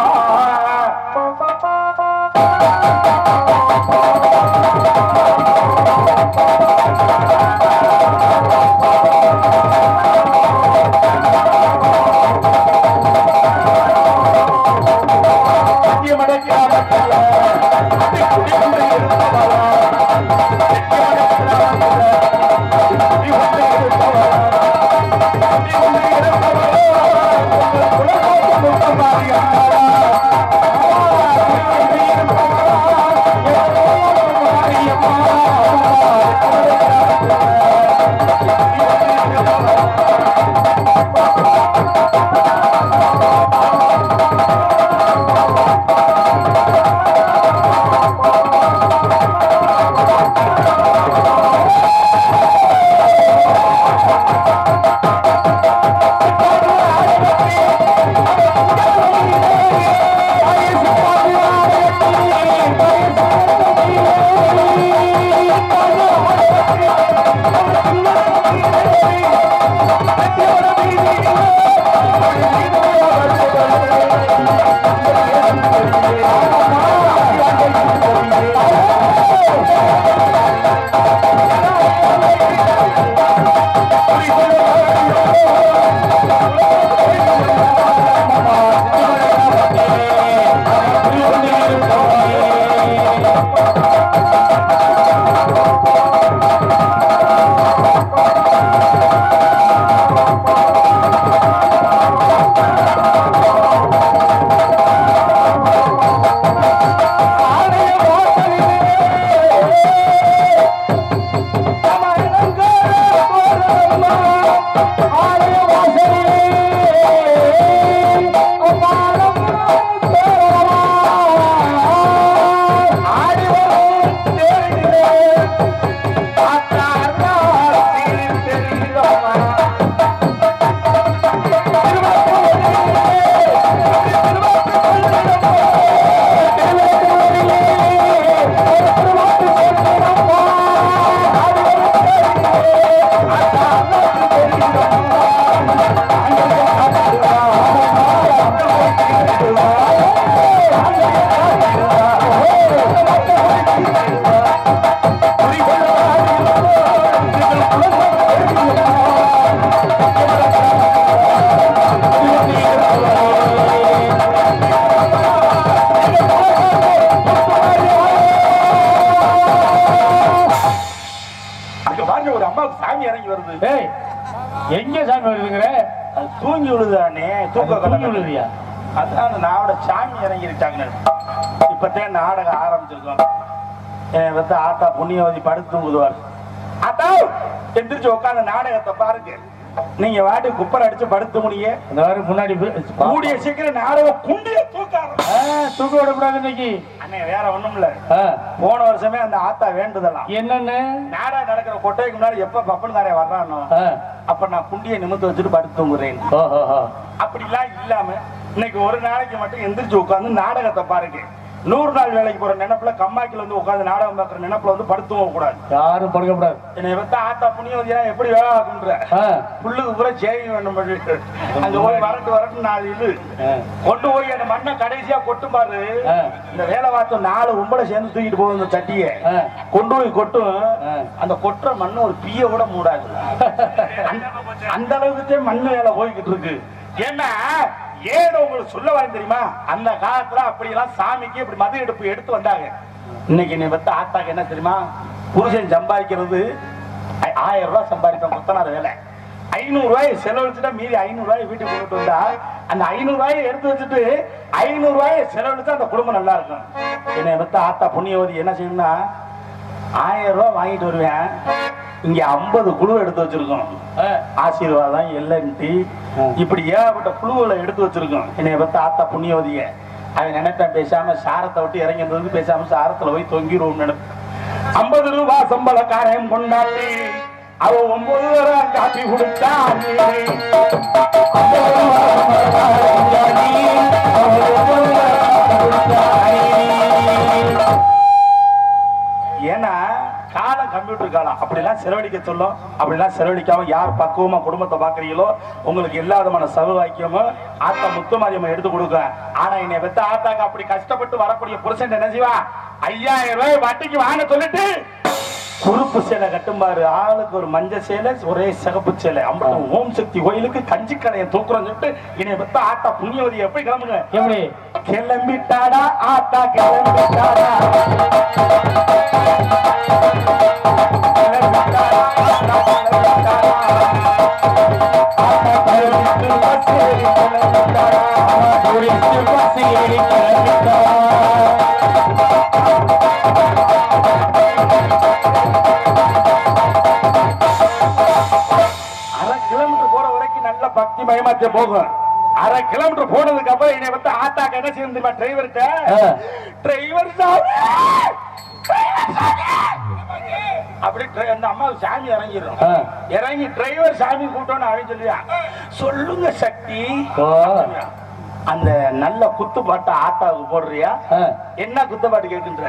எங்க சாமி வருதுங்கிற? தூங்கி விழுதானே, தூங்கி விழுதியா? அதான் அந்த நாவோட சாமி இறங்கிருச்சாங்க. இப்பதான் நாடகம் ஆரம்பிச்சிருக்கோம். வந்து ஆத்தா புண்ணியவதி படுத்து தூங்குதுவார். ஆத்தா எந்திரிச்சு உட்காந்து நாடகத்தை பாருங்க. நீங்க வாட்டி குப்பர் அடிச்சு படுத்து முடிய முன்னாடி கூடிய சீக்கிரம் நாடகம் குண்டிய தூக்க விடக்கூடாது இன்னைக்கு. அண்ணே வேற ஒண்ணும் இல்ல, போன வருஷமே அந்த ஆத்தா வேண்டுதலாம் என்னன்னு நாடகம் நடக்கிற கொட்டைக்கு முன்னாடி எப்ப பப்பன்காரன் வர்றானோ அப்ப நான் குண்டியை நிமித்து வச்சுட்டு படுத்து தூங்குறேன். அப்படிலாம் இல்லாம இன்னைக்கு ஒரு நாளைக்கு மட்டும் எந்திரிச்சு உட்காந்து நாடகத்தை பாருங்க. 100 நாள் வேலைக்கு போற நினைப்புல கம்மாக்கில வந்து உட்காந்து நாடகம் பார்க்கற நினைப்புல வந்து படுத்துவோம் கூடாது. யாரும் படுக்க கூடாது. என்னை வந்து ஆத்தா புண்ணியவதியா எப்படி வேலை ஆகுன்ற புல்லுக்கு பூரா சேவி வேணும். அங்க போய் வரட்டு 4 இது கொண்டு போய் அந்த மண்ணை கடைசியா கொட்டும் பாரு. இந்த வேலை பார்த்தோம் 4 உம்பளை சேர்ந்து தூக்கிட்டு போகும். இந்த சட்டியை கொண்டு போய் கொட்டும். அந்த கொட்டுற மண்ணு ஒரு பீய கூட மூடாது. அந்த அளவுக்கு மண்ணு வேலை போய்கிட்டு இருக்கு. ஏன்னா ஏன் உங்களுக்கு சொல்ல வரேன் தெரியுமா? அந்த காலத்துல அப்படி எல்லாம் சாமிக்கு இப்படி மது எடுத்து வந்தாங்க. இன்னைக்கு நீ பத்த ஆத்தாக்கு என்ன தெரியுமா? புருஷன் சம்பாதிக்கிறது 1000 ரூபாய் சம்பாதிப்பேன் கொத்தனார் வேலை. 500 ரூபாய் செலவழிச்சுட்டா மீதி 500 ரூபாய் வீட்டுக்கு கொண்டு வந்தா அந்த 500 ரூபாயை எடுத்து வச்சுட்டு 500 ரூபாயை செலவழிச்சா அந்த குடும்பம் நல்லா இருக்கும். என்னை பத்த ஆத்தா புண்ணியவதி என்ன செய்யணும்னா 1000 ரூபாய் வாங்கிட்டு வருவேன். இங்க 50 குழு எடுத்து வச்சிருக்கோம். ஆசீர்வாதம் எல்என்டி இப்படி ஏகப்பட்ட குழுவுகளை எடுத்து வச்சிருக்கோம். என்னைய பத்தி ஆத்தா புண்ணியவதிய அவன் நினைப்பேன் பேசாம சாரத்தை விட்டு இறங்கி இருந்தது பேசாம சாரத்துல போய் தொங்கிடுவோம் நினைப்பேன். 50 ரூபாய் சம்பளக்காரன் கொண்டாடி அவன் 9 ரூபாய் காப்பி கொடுத்தா ஏன்னா காலம் கம்ப்யூட்டர் காலம். அப்படிலாம் செலவழிக்க சொல்லும். அப்படிலாம் செலவழிக்காம யார் பக்குவமா குடும்பத்தை பாக்குறீங்களோ உங்களுக்கு எல்லா விதமான சௌவாக்கியமும் ஆத்தா முத்துமாரியம்மா எடுத்து கொடுக்க. ஆனா என்னை பெத்த ஆத்தாக்கு அப்படி கஷ்டப்பட்டு வரக்கூடிய புருஷன் என்ன செய்வா? 5000 ரூபாய் வட்டிக்கு வாங்க சொல்லிட்டு குறுப்பு சேலை கட்டும்பாரு. ஆளுக்கு ஒரு மஞ்சள் சேலை ஒரே சிகப்பு சேலை. ஓம் சக்தி கோயிலுக்கு கஞ்சி கடையை தூக்குறோம் சொல்லிட்டு என்னை பெத்த ஆத்தா புண்ணியவதி எப்படி கிளம்புங்க? எப்படி கிளம்பிட்டாடா ஆத்தா கிளம்பிட்டாடா பக்தி மயமாச்ச போகும். 1/2 கிலோமீட்டர் போனதுக்கு அப்புறம் என்னை வந்து ஆத்தாக்கு என்ன செய்ய டிரைவர்கிட்ட டிரைவர் அப்படி அந்த அம்மா சாமி இறங்கிடும். இறங்கி டிரைவர் சாமி கூட்டோன்னு அவன் சொல்லியா சொல்லுங்க சக்தி அந்த நல்ல குத்துப்பாட்டு ஆத்தாவுக்கு போடுறியா? என்ன குத்துப்பாட்டு கேட்கின்ற?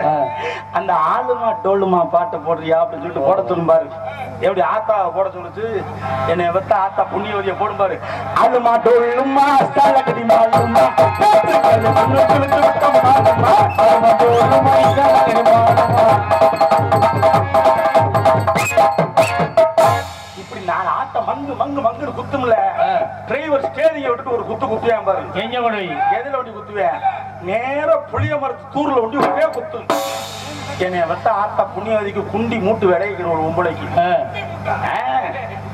அந்த ஆளுமா டோலுமா பாட்டு போடுறியா அப்படின்னு சொல்லிட்டு போட சொல்லும்பாரு. எப்படி ஆத்தாவை போட சொல்லுச்சு? என்னை வத்த ஆத்தா புண்ணியவதிய போடும்பாரு. ஆளுமா டோலுமா சாலகடி மாலுமா இப்படி நான் ஆத்த மங்கு மங்கு மங்கு குத்தும்ல. டிரைவர் ஸ்டேரிங்க விட்டுட்டு ஒரு குத்து குத்துவேன் பாரு. எங்க கொண்டு எதுல ஒண்டி குத்துவேன்? நேர புளிய மரத்து தூர்ல ஒண்டி ஒரே குத்து. என்னைய வத்த ஆத்தா புண்ணியவதிக்கு குண்டி மூட்டு விளைவிக்கிற ஒரு உம்பளைக்கு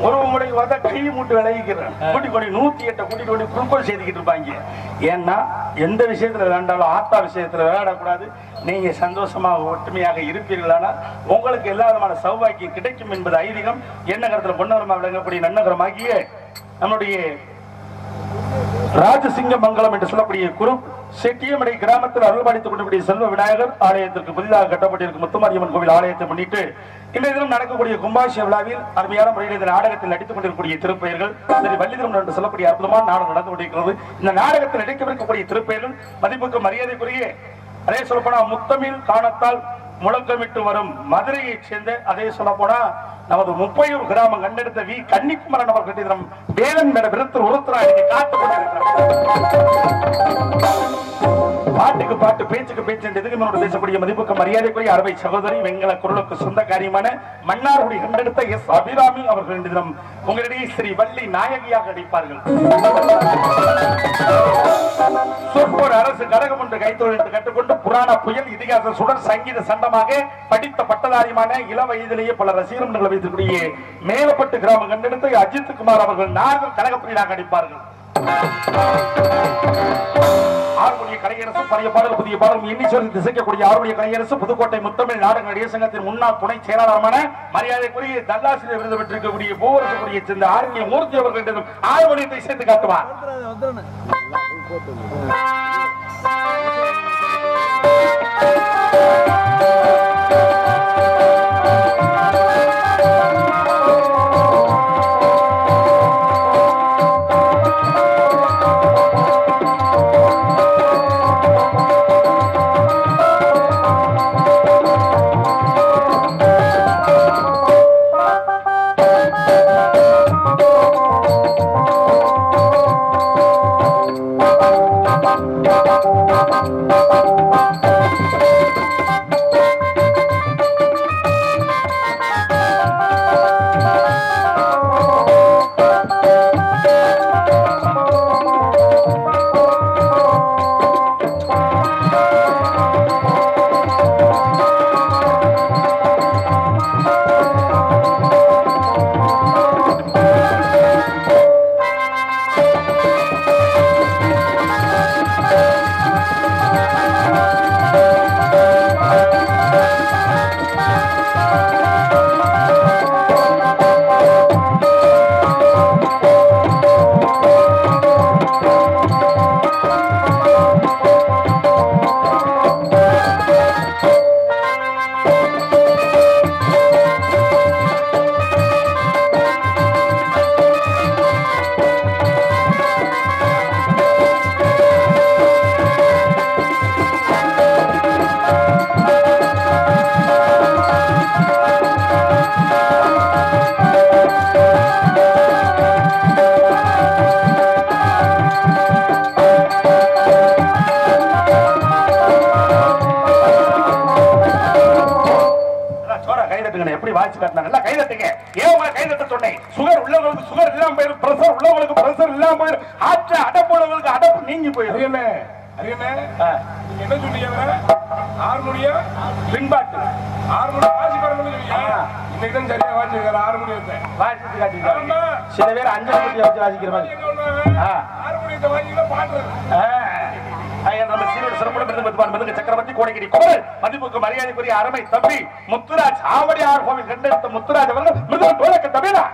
ஒரு உம்பளைக்கு பார்த்தா கை மூட்டு விளைவிக்கிறேன். கூட்டி கொண்டு 108 கூட்டிட்டு கொண்டு குளுக்கோல் சேர்த்துக்கிட்டு இருப்பாங்க. ஏன்னா எந்த விஷயத்துல விளையாண்டாலும் ஆத்தா விஷயத்துல விளையாடக்கூடாது. நீங்க சந்தோஷமாக ஒற்றுமையாக இருப்பீர்களானா உங்களுக்கு எல்லா விதமான சௌபாக்கியம் கிடைக்கும் என்பது ஐதீகம். என்ன கருத்துல பொன்னவரமா விளங்கக்கூடிய நன்னகரமாகிய நம்முடைய ராஜசிங்க மங்கலம் என்று சொல்லக்கூடிய குரு செட்டியமடை கிராமத்தில் அருள்பாலித்துக் கொண்டிருக்கூடிய செல்வ விநாயகர் ஆலயத்திற்கு புதிதாக கட்டப்பட்டிருக்கும் முத்துமாரியம்மன் கோவில் ஆலயத்தை முன்னிட்டு இன்றைய தினம் நடக்கக்கூடிய கும்பாபிஷேக விழாவில் அருமையான முறையில் இந்த நாடகத்தில் நடித்துக் கொண்டிருக்கக்கூடிய திருப்பெயர்கள் சரி வள்ளிதிரம் என்று சொல்லக்கூடிய அற்புதமான நாடகம் நடந்து கொண்டிருக்கிறது. இந்த நாடகத்தில் நடிக்கவிருக்கக்கூடிய திருப்பெயர்கள் மதிப்புக்கு மரியாதைக்குரிய அதே சொல்லப்போனா முத்தமிழ் காணத்தால் முழக்கமிட்டு வரும் மதுரையைச் சேர்ந்த, அதே சொல்ல போனா நமது முப்பையூர் கிராமம் கண்டெடுத்த வி கன்னிக்குமரன் அவர்கள் கட்டிடம் வேலன் மேல விருத்து உருத்துறாங்க காத்து பாட்டுக்கு பாட்டு பேச்சுக்கு பேச்சு எதுக்கு பேசக்கூடிய மதிப்புக்கு மரியாதைக்குரிய அருமை சகோதரி வெங்கல குரலுக்கு சொந்தக்காரியமான மன்னார்குடி கண்டெடுத்த எஸ் அபிராமி அவர்கள் தினம் உங்களிடையே ஸ்ரீ வள்ளி நாயகியாக நடிப்பார்கள். சொற்பொரு அரசு கழகம் ஒன்று கைத்தொழில் கற்றுக்கொண்டு புராண புயல் இதிகாச சுடர் சங்கீத சண்டமாக படித்த பட்டதாரிமான இள வயதிலேயே பல ரசிகர்கள் வைத்திருக்கூடிய மேலப்பட்டு கிராமம் கண்டெடுத்த அஜித் குமார் அவர்கள் நார்கள் கழகப்பிரியாக நடிப்பார்கள். ஆறுமுடிய கலையரசு பழைய பாடல் புதிய பாடல் எண்ணி சொல்லி திசைக்கக்கூடிய ஆறுமுடிய கலையரசு புதுக்கோட்டை முத்தமிழ் நாடக நடிகர் சங்கத்தின் முன்னாள் துணை செயலாளரான மரியாதைக்குரிய தல்லாசிரியர் விருது பெற்றிருக்கக்கூடிய பூவரசுக்குரிய சேர்ந்த ஆறுமுடிய மூர்த்தி அவர்களிடம் ஆறுமுடியத்தை சேர்த்து காட்டுவார். எப்படி வாட்சி காட்டினாங்க நல்லா கை தட்டுங்க. ஏன் உங்களை கை தட்ட சொன்னேன்? சுகர் உள்ளவங்களுக்கு சுகர் இல்லாம போயிடும், பிரஷர் உள்ளவங்களுக்கு பிரஷர் இல்லாம போயிடும், ஆற்ற அடப்பு உள்ளவங்களுக்கு அடப்பு நீங்கி போயிடும். நீங்க என்ன சொன்னீங்க? ஹார்மோனியா பின்பாட்டு ஹார்மோனியம் வாசி பாருங்க. இன்னைக்கு தான் சரியா வாசிக்கிறாரு ஹார்மோனியத்தை. வாசித்து காட்டிட்டாங்க. சில பேர் அஞ்சு மணிக்கு வச்சு வாசிக்கிற மாதிரி ஹார்மோனியத்தை வாசிக்கிற பாட்டு சக்கரவர்த்தி கோடைகிரி கோவில் மதிப்புக்கு மரியாதைக்குரிய அருமை தம்பி முத்துராஜ் ஆவடியார் கோவில் கண்டெடுத்த முத்துராஜ் அவர்கள் மிருதம் தோழக்க தவிரா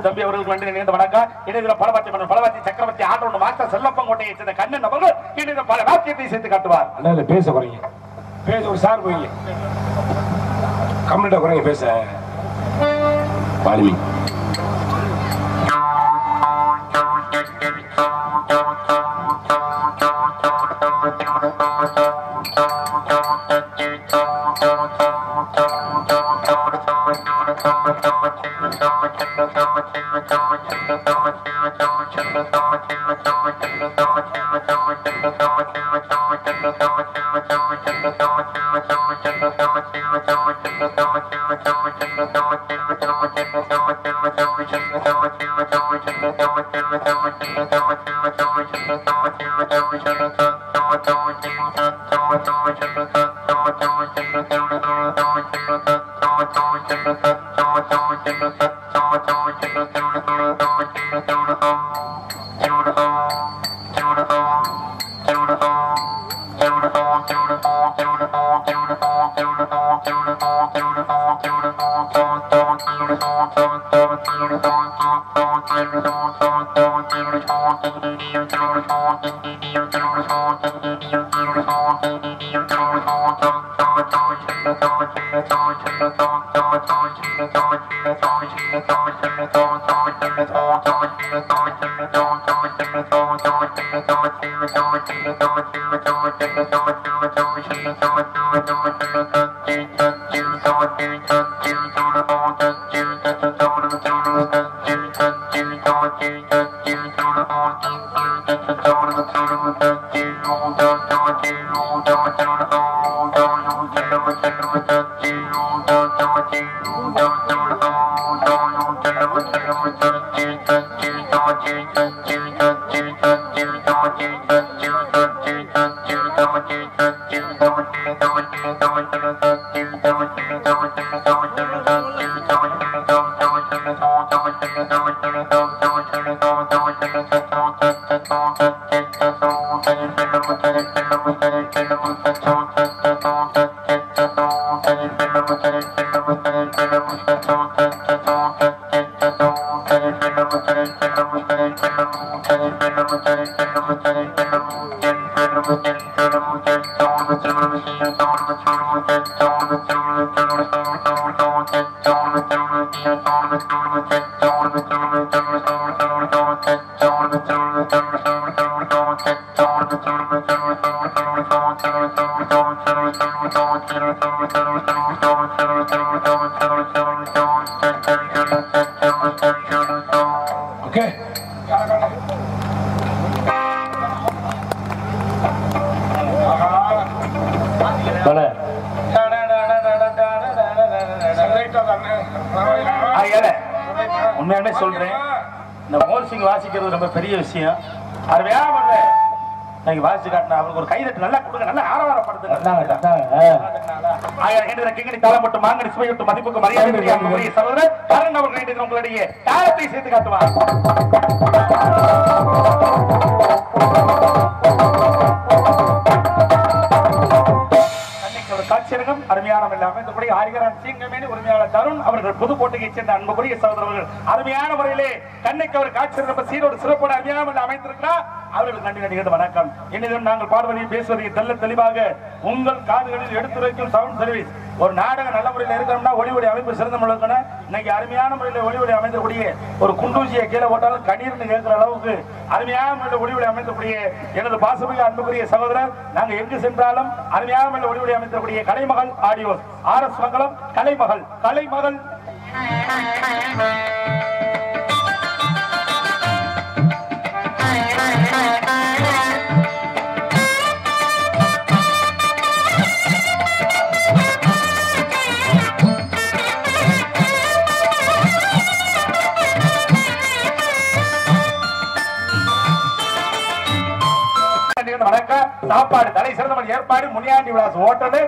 தம்பி அவர்களுக்கு நன்றி நினைந்த வணக்கம். இடையில பலவாத்தி சக்கரவர்த்தி ஆட்டோட மாஸ்டர் செல்லப்பங்கோட்டையை சேர்ந்த கண்ணன் அவர்கள் இடையில பல வாக்கியத்தை சேர்த்து காட்டுவார். அண்ணா பேச குறைங்க, பேச ஒரு சார் போய்ங்க, கம்ப்ளீட்டா குறைங்க பேச. வால்மீகி உண்மையாவே சொல்றேன், இந்த மோர்சிங் வாசிக்கிறது ரொம்ப பெரிய விஷயம். அருமையா வாசிச்சு காட்டின அவருக்கு ஒரு கைதட்டு நல்லா கொடுங்க, நல்லா ஆரவாரப்படுத்துங்க. தாளம் போட்டு மாங்கனி சுவையிட்டு மதிப்புக்கு மரியாதை சகோதரர் கரண் அவர்கள் உங்களுடைய தாளத்தை சேர்த்து காட்டுவார். காட்சியரங்கம் அருமையான அமைந்தபடி ஆரிகரான் சீங்கமேனி உரிமையாளர் தருண் அவர்கள் புதுக்கோட்டையை சேர்ந்த அன்புக்குரிய சகோதரர்கள் அருமையான முறையிலே கண்ணைக்கு அவர் காட்சியரங்கம் சீரோடு சிறப்போடு அருமையான அமைந்திருக்கிறார். அவர்களுக்கு நன்றி நடிகர் வணக்கம். என்னிடம் நாங்கள் பாடுவதையும் பேசுவதையும் தெல்ல தெளிவாக உங்கள் காதுகளில் எடுத்துரைக்கும் சவுண்ட் சர்வீஸ். ஒரு நாடகம் நல்ல முறையில் இருக்கணும்னா ஒளிவொலி அமைப்பு சிறந்த முழுக்கணும். இன்னைக்கு அருமையான முறையில் ஒளிவொலி அமைந்தக்கூடிய ஒரு குண்டூசியை கீழே போட்டாலும் கண்ணீர்னு கேட்கிற அளவுக்கு அருமையான முறையில் ஒளிவொலி அமைந்தக்கூடிய எனது பாசமிக அன்புக்குரிய சகோதரர், நாங்கள் எங்கு சென்றாலும் அருமையான முறையில் ஒளிவொலி அமைந்தக்கூடிய கலைமகள் ஆடியோஸ் RS மங்கலம் கலைமகள் சாப்பாடு தலை சிறந்த ஏற்பாடு முனியாண்டி விலாஸ் ஹோட்டலு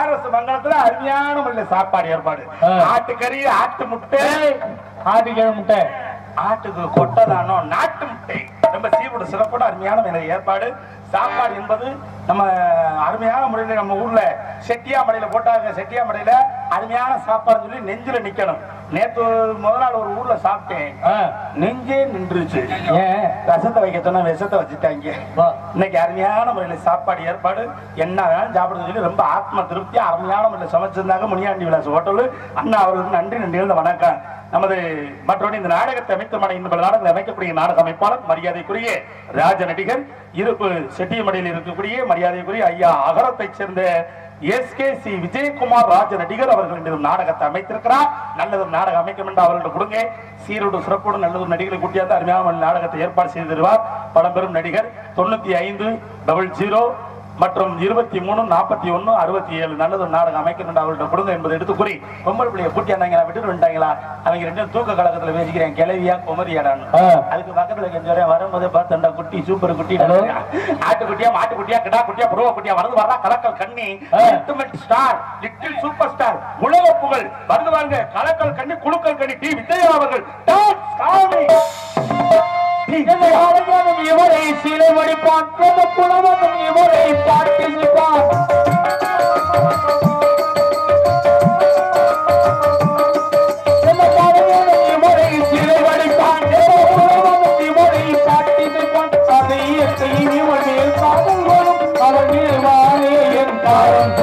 RS மங்கலத்துல அருமையான முறையில் சாப்பாடு ஏற்பாடு. ஆட்டுக்கறி, ஆட்டு முட்டை, ஆட்டுக்கிழமை முட்டை, ஆட்டுக்கு கொட்டதானோ நாட்டு முட்டை ரொம்ப சீரோடு சிறப்போட அருமையான ஏற்பாடு. சாப்பாடு என்பது நம்ம அருமையான முறையில் நம்ம ஊர்ல செட்டியாமடையில போட்டாங்க. செட்டியாமடையில அருமையான சாப்பாடு சொல்லி நெஞ்சில நிக்கணும். நேற்று முதல் நாள் ஒரு ஊர்ல சாப்பிட்டேன், நெஞ்சே நின்றுச்சு. ஏன் ரசத்தை வைக்க சொன்னா விஷத்தை வச்சுட்டாங்க. இன்னைக்கு அருமையான முறையில சாப்பாடு ஏற்பாடு என்ன வேணாலும் சாப்பிடுறது சொல்லி ரொம்ப ஆத்ம திருப்தியா அருமையான முறையில் சமைச்சிருந்தாங்க. முனியாண்டி விலாஸ் ஹோட்டல் அண்ணா அவர்களுக்கு நன்றி நன்றி வணக்கம். நமது மற்றொரு இந்த நாடகத்தை அமைத்த இந்த நாடகத்தை அமைக்கக்கூடிய நாடக அமைப்பாளர் மரியாதைக்குரிய ராஜ நடிகர் இருப்பு செட்டியமடையில் இருக்கக்கூடிய மரியாதைக்குரிய ஐயா அகரத்தை சேர்ந்த எஸ்கேசி விஜயகுமார் ராஜ நடிகர் அவர்கள் இந்த நாடகத்தை அமைத்திருக்கிறார். நல்லது நாடகம் அமைக்கும் என்று அவர்கள் கொடுங்க. சீரோடு சிறப்போடு நல்லது நடிகரை கூட்டியாந்து அருமையான நாடகத்தை ஏற்பாடு செய்து தருவார் பழம்பெரும் நடிகர். 9500 மற்றும் 23 41 67 நல்லது நாடகம் அமைக்கணும் அவர்கள்ட்ட கொடுங்க என்பதை எடுத்து கூறி பொம்பளை பிள்ளைய கூட்டியாந்தாங்க விட்டுட்டு வந்துட்டாங்களா அவங்க ரெண்டும் தூக்க கழகத்துல பேசிக்கிறேன் கிளவியா குமரியாடான்னு. அதுக்கு பக்கத்துல கொஞ்சம் வரும்போதே பார்த்தா குட்டி சூப்பர் குட்டி ஆட்டுக்குட்டியா மாட்டுக்குட்டியா கிடா குட்டியா புருவ குட்டியா வரது வரா கலக்கல் கண்ணி ultimate star little super star உலக புகழ் வந்து வாங்க கலக்கல் கண்ணி குழுக்கள் கண்ணி டி விஜயா அவர்கள் இவரை சிலை வழிபான் புலவனும் இவரை பார்த்திருப்பான். இவரை சிலை வழிபான் புலவனும் இவரை பார்த்திருப்பான். அதை இவரே காதல் வரும் அவர்கள் வாரே என் காலம்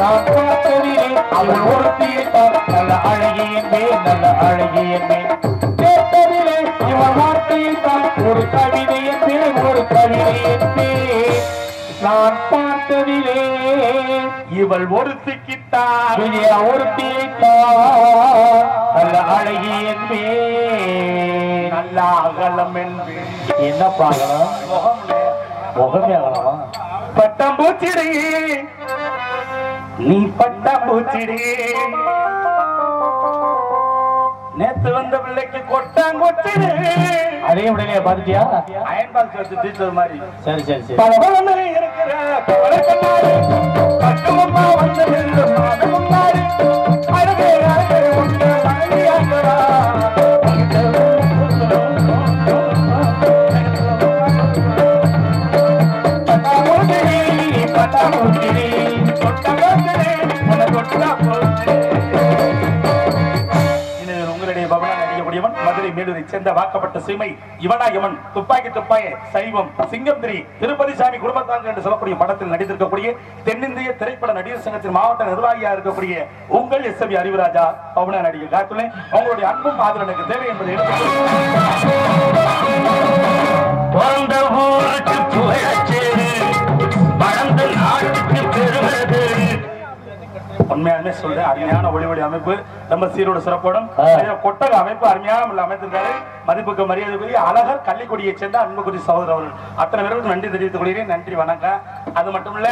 நான் பார்த்ததிலே அவள் ஒரு தீர்த்தார் நல்ல அழகியமே நல்ல அழகியமே கேட்டதிலே இவன் வார்த்தையில் தான் ஒரு கவிதை என்பே ஒரு கவிதை என்பே நான் பார்த்ததிலே இவள் ஒருத்திக்கிட்டார் ஒரு தீர்த்தார் நல்ல அழகி என்பே நல்ல அகலம் என்பே. என்ன பார்க்கலாம் முகமே அகலமா பட்டாம்பூச்சிடி நீ பட்டாம்பூச்சிடி நேத்து வந்த பிள்ளைக்கு கொட்டாங்கொச்சிடி அதே உடனே பாத்துட்டியா அயன்பாக்ஸ் வச்சு தீர்த்தது மாதிரி. சரி சரி சரி பலபலன்னு இருக்கிற பவளக்கண்ணாடி பட்டுமம்மா வந்து நின்று மாதமுன்னாடி அழகே அழகே உண்டு அழகியாங்களா பட்டாம்பூச்சிடி கொட்டாங்கொச்சிடி கொட்டா போச்சு. உங்களுடைய பவனா நடிக்கக்கூடியவன் மதுரை மேலூரை சேர்ந்த வாக்கப்பட்ட சீமை இவனாயவன் துப்பாக்கி துப்பாய சைவம் சிங்கம்திரி திருப்பதி சாமி குடும்பத்தாங்க என்று சொல்லக்கூடிய படத்தில் நடித்திருக்கக்கூடிய தென்னிந்திய திரைப்பட நடிகர் சங்கத்தின் மாவட்ட நிர்வாகியா இருக்கக்கூடிய உங்கள் எஸ்.எம். அறிவுராஜா பவனா நடிகை காத்துள்ளேன். உங்களுடைய அன்பும் ஆதரவு எனக்கு தேவை என்பதை உண்மையாலுமே சொல்றேன். அருமையான ஒளிவொலி அமைப்பு ரொம்ப சீரோடு சிறப்போடும் கொட்டக அமைப்பு அருமையான அமைத்திருக்காரு. மதிப்புக்கு மரியாதைக்குரிய அழகர் கள்ளிக்குடியை சேர்ந்த அன்புக்குரிய சகோதரர் அவர்கள் அத்தனை பேருக்கு நன்றி தெரிவித்துக் கொள்கிறேன். நன்றி வணக்கம். அது மட்டும் இல்ல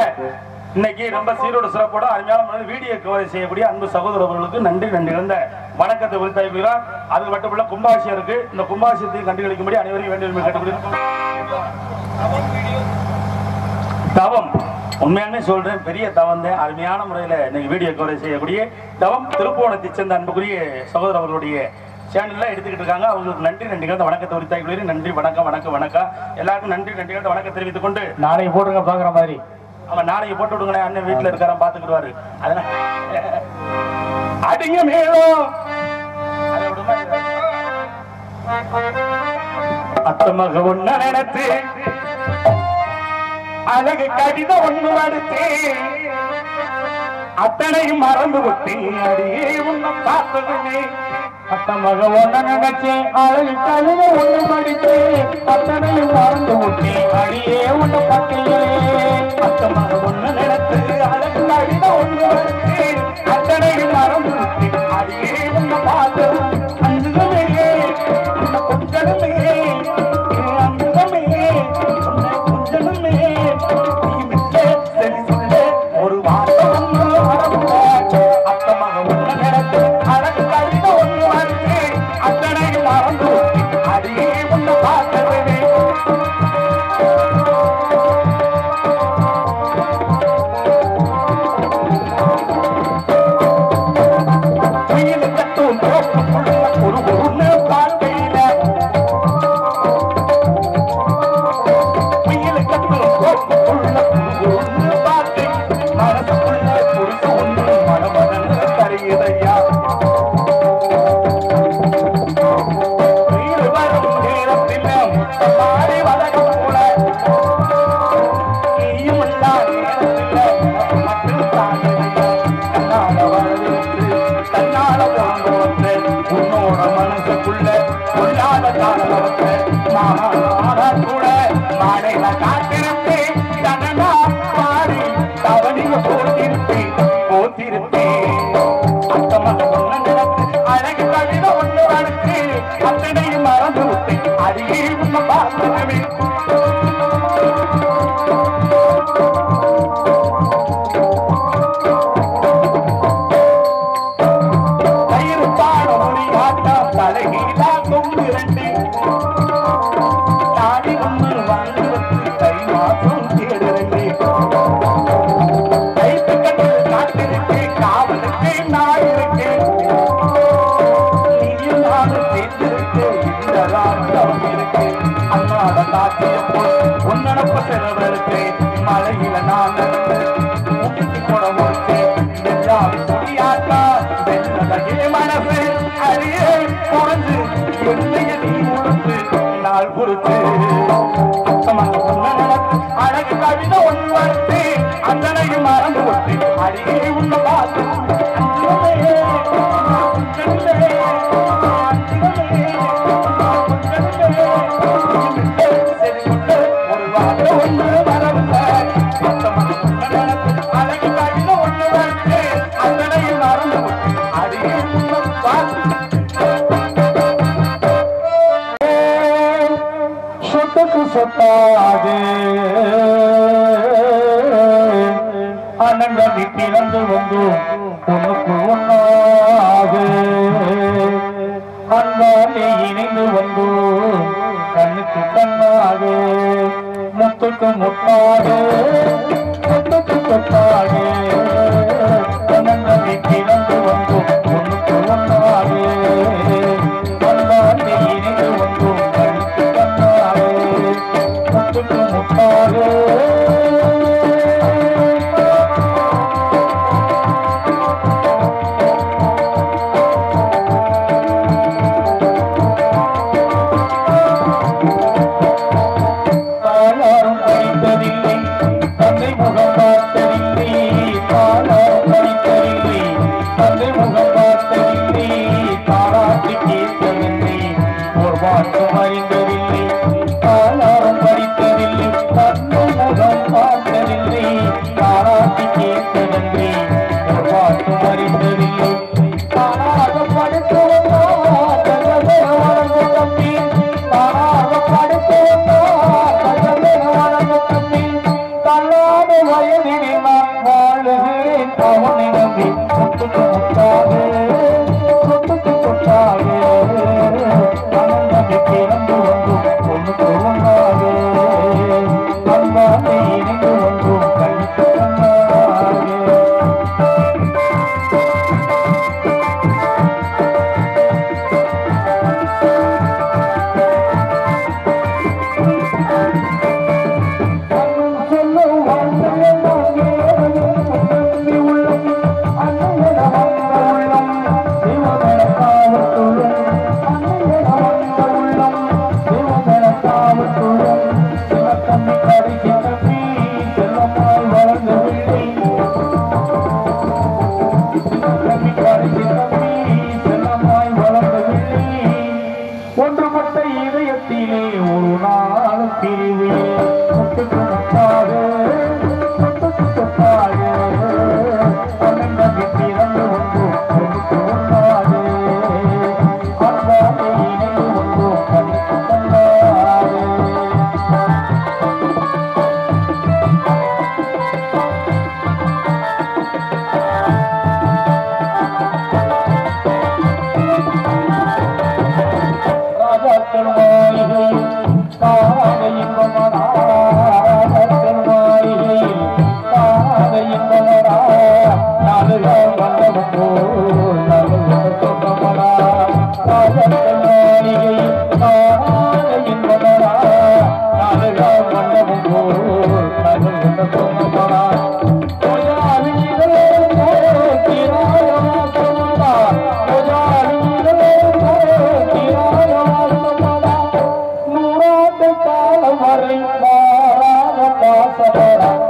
இன்னைக்கு ரொம்ப சீரோடு சிறப்போட அருமையான வீடியோ கவரை செய்யக்கூடிய அன்பு சகோதரர்களுக்கு நன்றி நன்றி இருந்த வணக்கத்தை உரித்தாய்கிறார். அது மட்டும் இல்ல கும்பாபிஷேகம் இருக்கு. இந்த கும்பாபிஷேகத்தை கண்டுகளிக்கும்படி அனைவரையும் வேண்டிய கேட்டுக்கொள்கிறேன். தவம் உண்மையாலுமே சொல்றேன், பெரிய தவம் தான். அருமையான முறையில் இன்னைக்கு வீடியோ கவரை செய்யக்கூடிய தவம் திருப்போணத்தை சேர்ந்த அன்புக்குரிய சகோதரர் அவர்களுடைய சேனல்ல எடுத்துக்கிட்டு இருக்காங்க. அவங்களுக்கு நன்றி நன்றி கலந்த வணக்கத்தை உரித்தாய்கிறேன். நன்றி வணக்கம் வணக்கம் வணக்கம். எல்லாருக்கும் நன்றி நன்றி கலந்த வணக்கம் தெரிவித்துக் கொண்டு நாளைக்கு போட்டுருங்க பாக்குற மாதிரி. அவன் நாளைக்கு போட்டு விடுங்களேன், அண்ணன் வீட்டுல இருக்காரன் பாத்துக்கிடுவாரு. அதனால அடிங்க மேலும் அத்தமாக ஒன்ன நினைத்து அழகு கடிதம் ஒன்று அடுத்து அத்தனையும் மறந்து விட்டு அடியே உன்னை பார்த்ததுமே அத்தமாக ஒன்ன நினைச்சு அழகு கடிதம் ஒன்று படித்து அத்தனையும் மறந்து விட்டு அடியே உன்னை பார்த்தீங்களே. அத்தமாக ஒன்ன நினைத்து அழகு கடிதம் ஒன்று அடுத்து அத்தனையும் மறந்து விட்டு அடியே உன்னை பார்த்தது அன்புமே உன்னை கொஞ்சமே அன்புமே உன்னை கொஞ்சமே ஒரு வார்த்தை அத்தமாக ஒன்று நினைத்து அழகு கடிதம் ஒன்று அடுத்து அத்தனையும் மறந்து அடியே உன்னை பார்த்தது ஆடி வதகம் போல நீயும் எல்லாம் நேரத்தில் மட்டும் தாங்கலையா கண்ணால வரவேற்று தன்னால போன்ற உன்னோட மனசுக்குள்ள கொள்ளாத காலவற்ற மாமா கூட மாடையில காத்திருப்பேன் தனனா பாடி தவணிக போத்திருப்பேன் அத்தமாக ஒண்ணு நடத்து அழகு கவித ஒண்ணு வளர்த்து அத்தனையும் மறந்து விட்டு அடியே உன்னை பார்த்துக்கவே கயிறு பாட மொழியாட்டா தலைகீழா கொண்டு ரெண்டு தாடி ஒண்ணு வாங்கி வச்சு கை மாசம் தேடுறே கைத்து கட்டு காத்திருக்கு காவலுக்கு நான் இருக்கேன் நீயும் நானும் சேர்ந்திருக்கு இந்த ராட்டம் இருக்கு அண்ணாட காத்தியம் போல் உன்னடப்ப செலவருக்கு மழையில நான் முக்கிட்டு போட முடிச்சு வெள்ளாவி சுடியாட்டா வெள்ளதையே மனசு அழியே புரிஞ்சு என்னைய நீ உடுத்து நாள் பொறுத்து அழகு கவிதை ஒன்று வளர்த்து அத்தனையும் மறந்து விட்டு அடியே உன்னை பார்த்து ஒரு வார்த்தை ஒன்று மறந்த அழகு கவிதை ஒன்று வளர்த்து அத்தனையும் மறந்து விட்டு அடியே உன்னை பார்த்து சொத்தாதே அனங்கி பிறந்து வந்து உனக்கு ஒன்னாது அன்பாலே இணைந்து வந்து கண்ணுக்கு கண்ணாது முத்துக்கு முத்தாது முத்துக்கு சொத்தாது அனங்கி பிறந்து வந்து உனக்கு ஒன்னாது அன்பாலே இணைந்து வந்து கண்ணுக்கு கண்ணாது முத்துக்கு முத்தாது ஒன்றுபட்ட இதயத்திலே ஒரு நாள் பிரிவே முட்டுக்கு முட்டாக முட்டுக்கு சொத்தாக அண்ணங்கி பிறந்து ஒன்று ஒன்றுக்கு ஒன்றாக அன்பாலே இணைந்து ஒன்று கணிக்கு தந்தாரே நூறாண்டு வரை மாறாத பாசமரம்